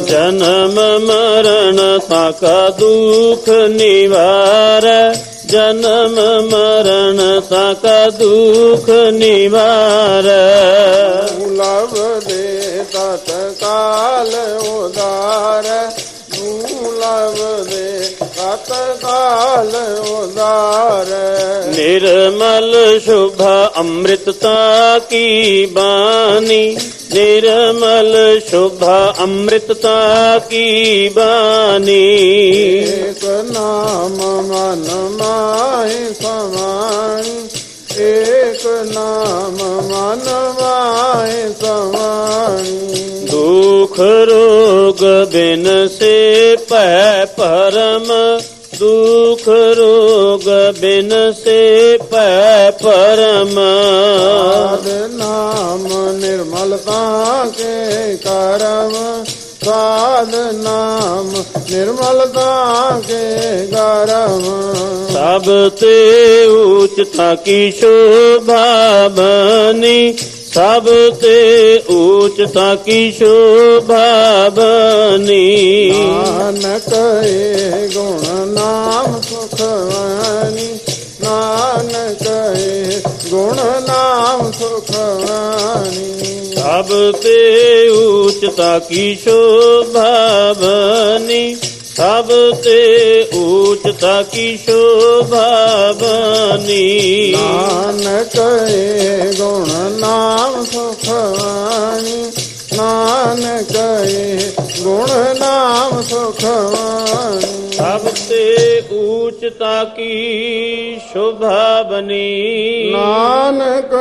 ਜਨਮ ਮਰਨ ਤਾਕਾ ਦੁਖ ਨਿਵਾਰੈ ਜਨਮ ਮਰਨ ਤਾਕਾ ਦੁਖ ਨਿਵਾਰੈ ਲਵ ਦੇ ਤਤ ਕਾਲ ਉਦਾਰੈ ਲਵ ਦੇ ਤਤ ਕਾਲ ਉਦਾਰੈ ਨਿਰਮਲ ਸ਼ੁਭ ਅੰਮ੍ਰਿਤਤਾ ਕੀ ਬਾਣੀ ਨਿਰਮਲ ਸ਼ੁਭ ਅੰਮ੍ਰਿਤਤਾ ਕੀ ਬਾਣੀ ਏਕ ਨਾਮ ਮਨ ਮਾਹਿ ਸਮਾਈ ਏਕ ਨਾਮ ਮਨ ਮਾਹਿ ਸਮਾਈ ਦੁਖ ਰੋਗ ਬਿਨ ਸੇ ਭੈ ਪਰਮ ਦੁਖ ਰੋਗ ਬਿਨ ਸੇ ਭੈ ਪਰਮ ਸਾਧ ਨਾਮ ਨਿਰਮਲਤਾ ਕੇ ਕਰਮ ਸਾਧ ਨਾਮ ਨਿਰਮਲਤਾ ਕੇ ਕਰਮ ਸਭ ਤੇ ਊਚਤਾ ਕੀ ਸ਼ੋਭਾ ਬਨੀ ਸਭ ਤੇ ਊਚਤਾ ਕੀ ਸ਼ੋਭਾ ਬਨੀ ਨਾਨਕ ਏ ਗੁਣ ਨਾਮ ਸੁਖਵਾਨੀ ਨਾਨਕ ਏ ਗੁਣ ਨਾਮ ਸੁਖਵਾਨੀ ਸਭ ਤੇ ਊਚਤਾ ਕੀ ਸ਼ੋਭਾ ਬਨੀ ਸਭ ਤੇ ਊਚਤਾ ਕੀ ਸ਼ੋਭਾ ਬਨੀ ਨਾਨਕ ਏ ਗੁਣ ਨਾਮ ਸੁਖਵਾਨੀ ਨਾਨਕ ਏ ਗੁਣ ਨਾਮ ਸੁਖਵਾਨੀ ਸਭ ਤੇ ਊਚਤਾ ਕੀ ਸ਼ੋਭਾ ਬਨੀ ਨਾਨਕ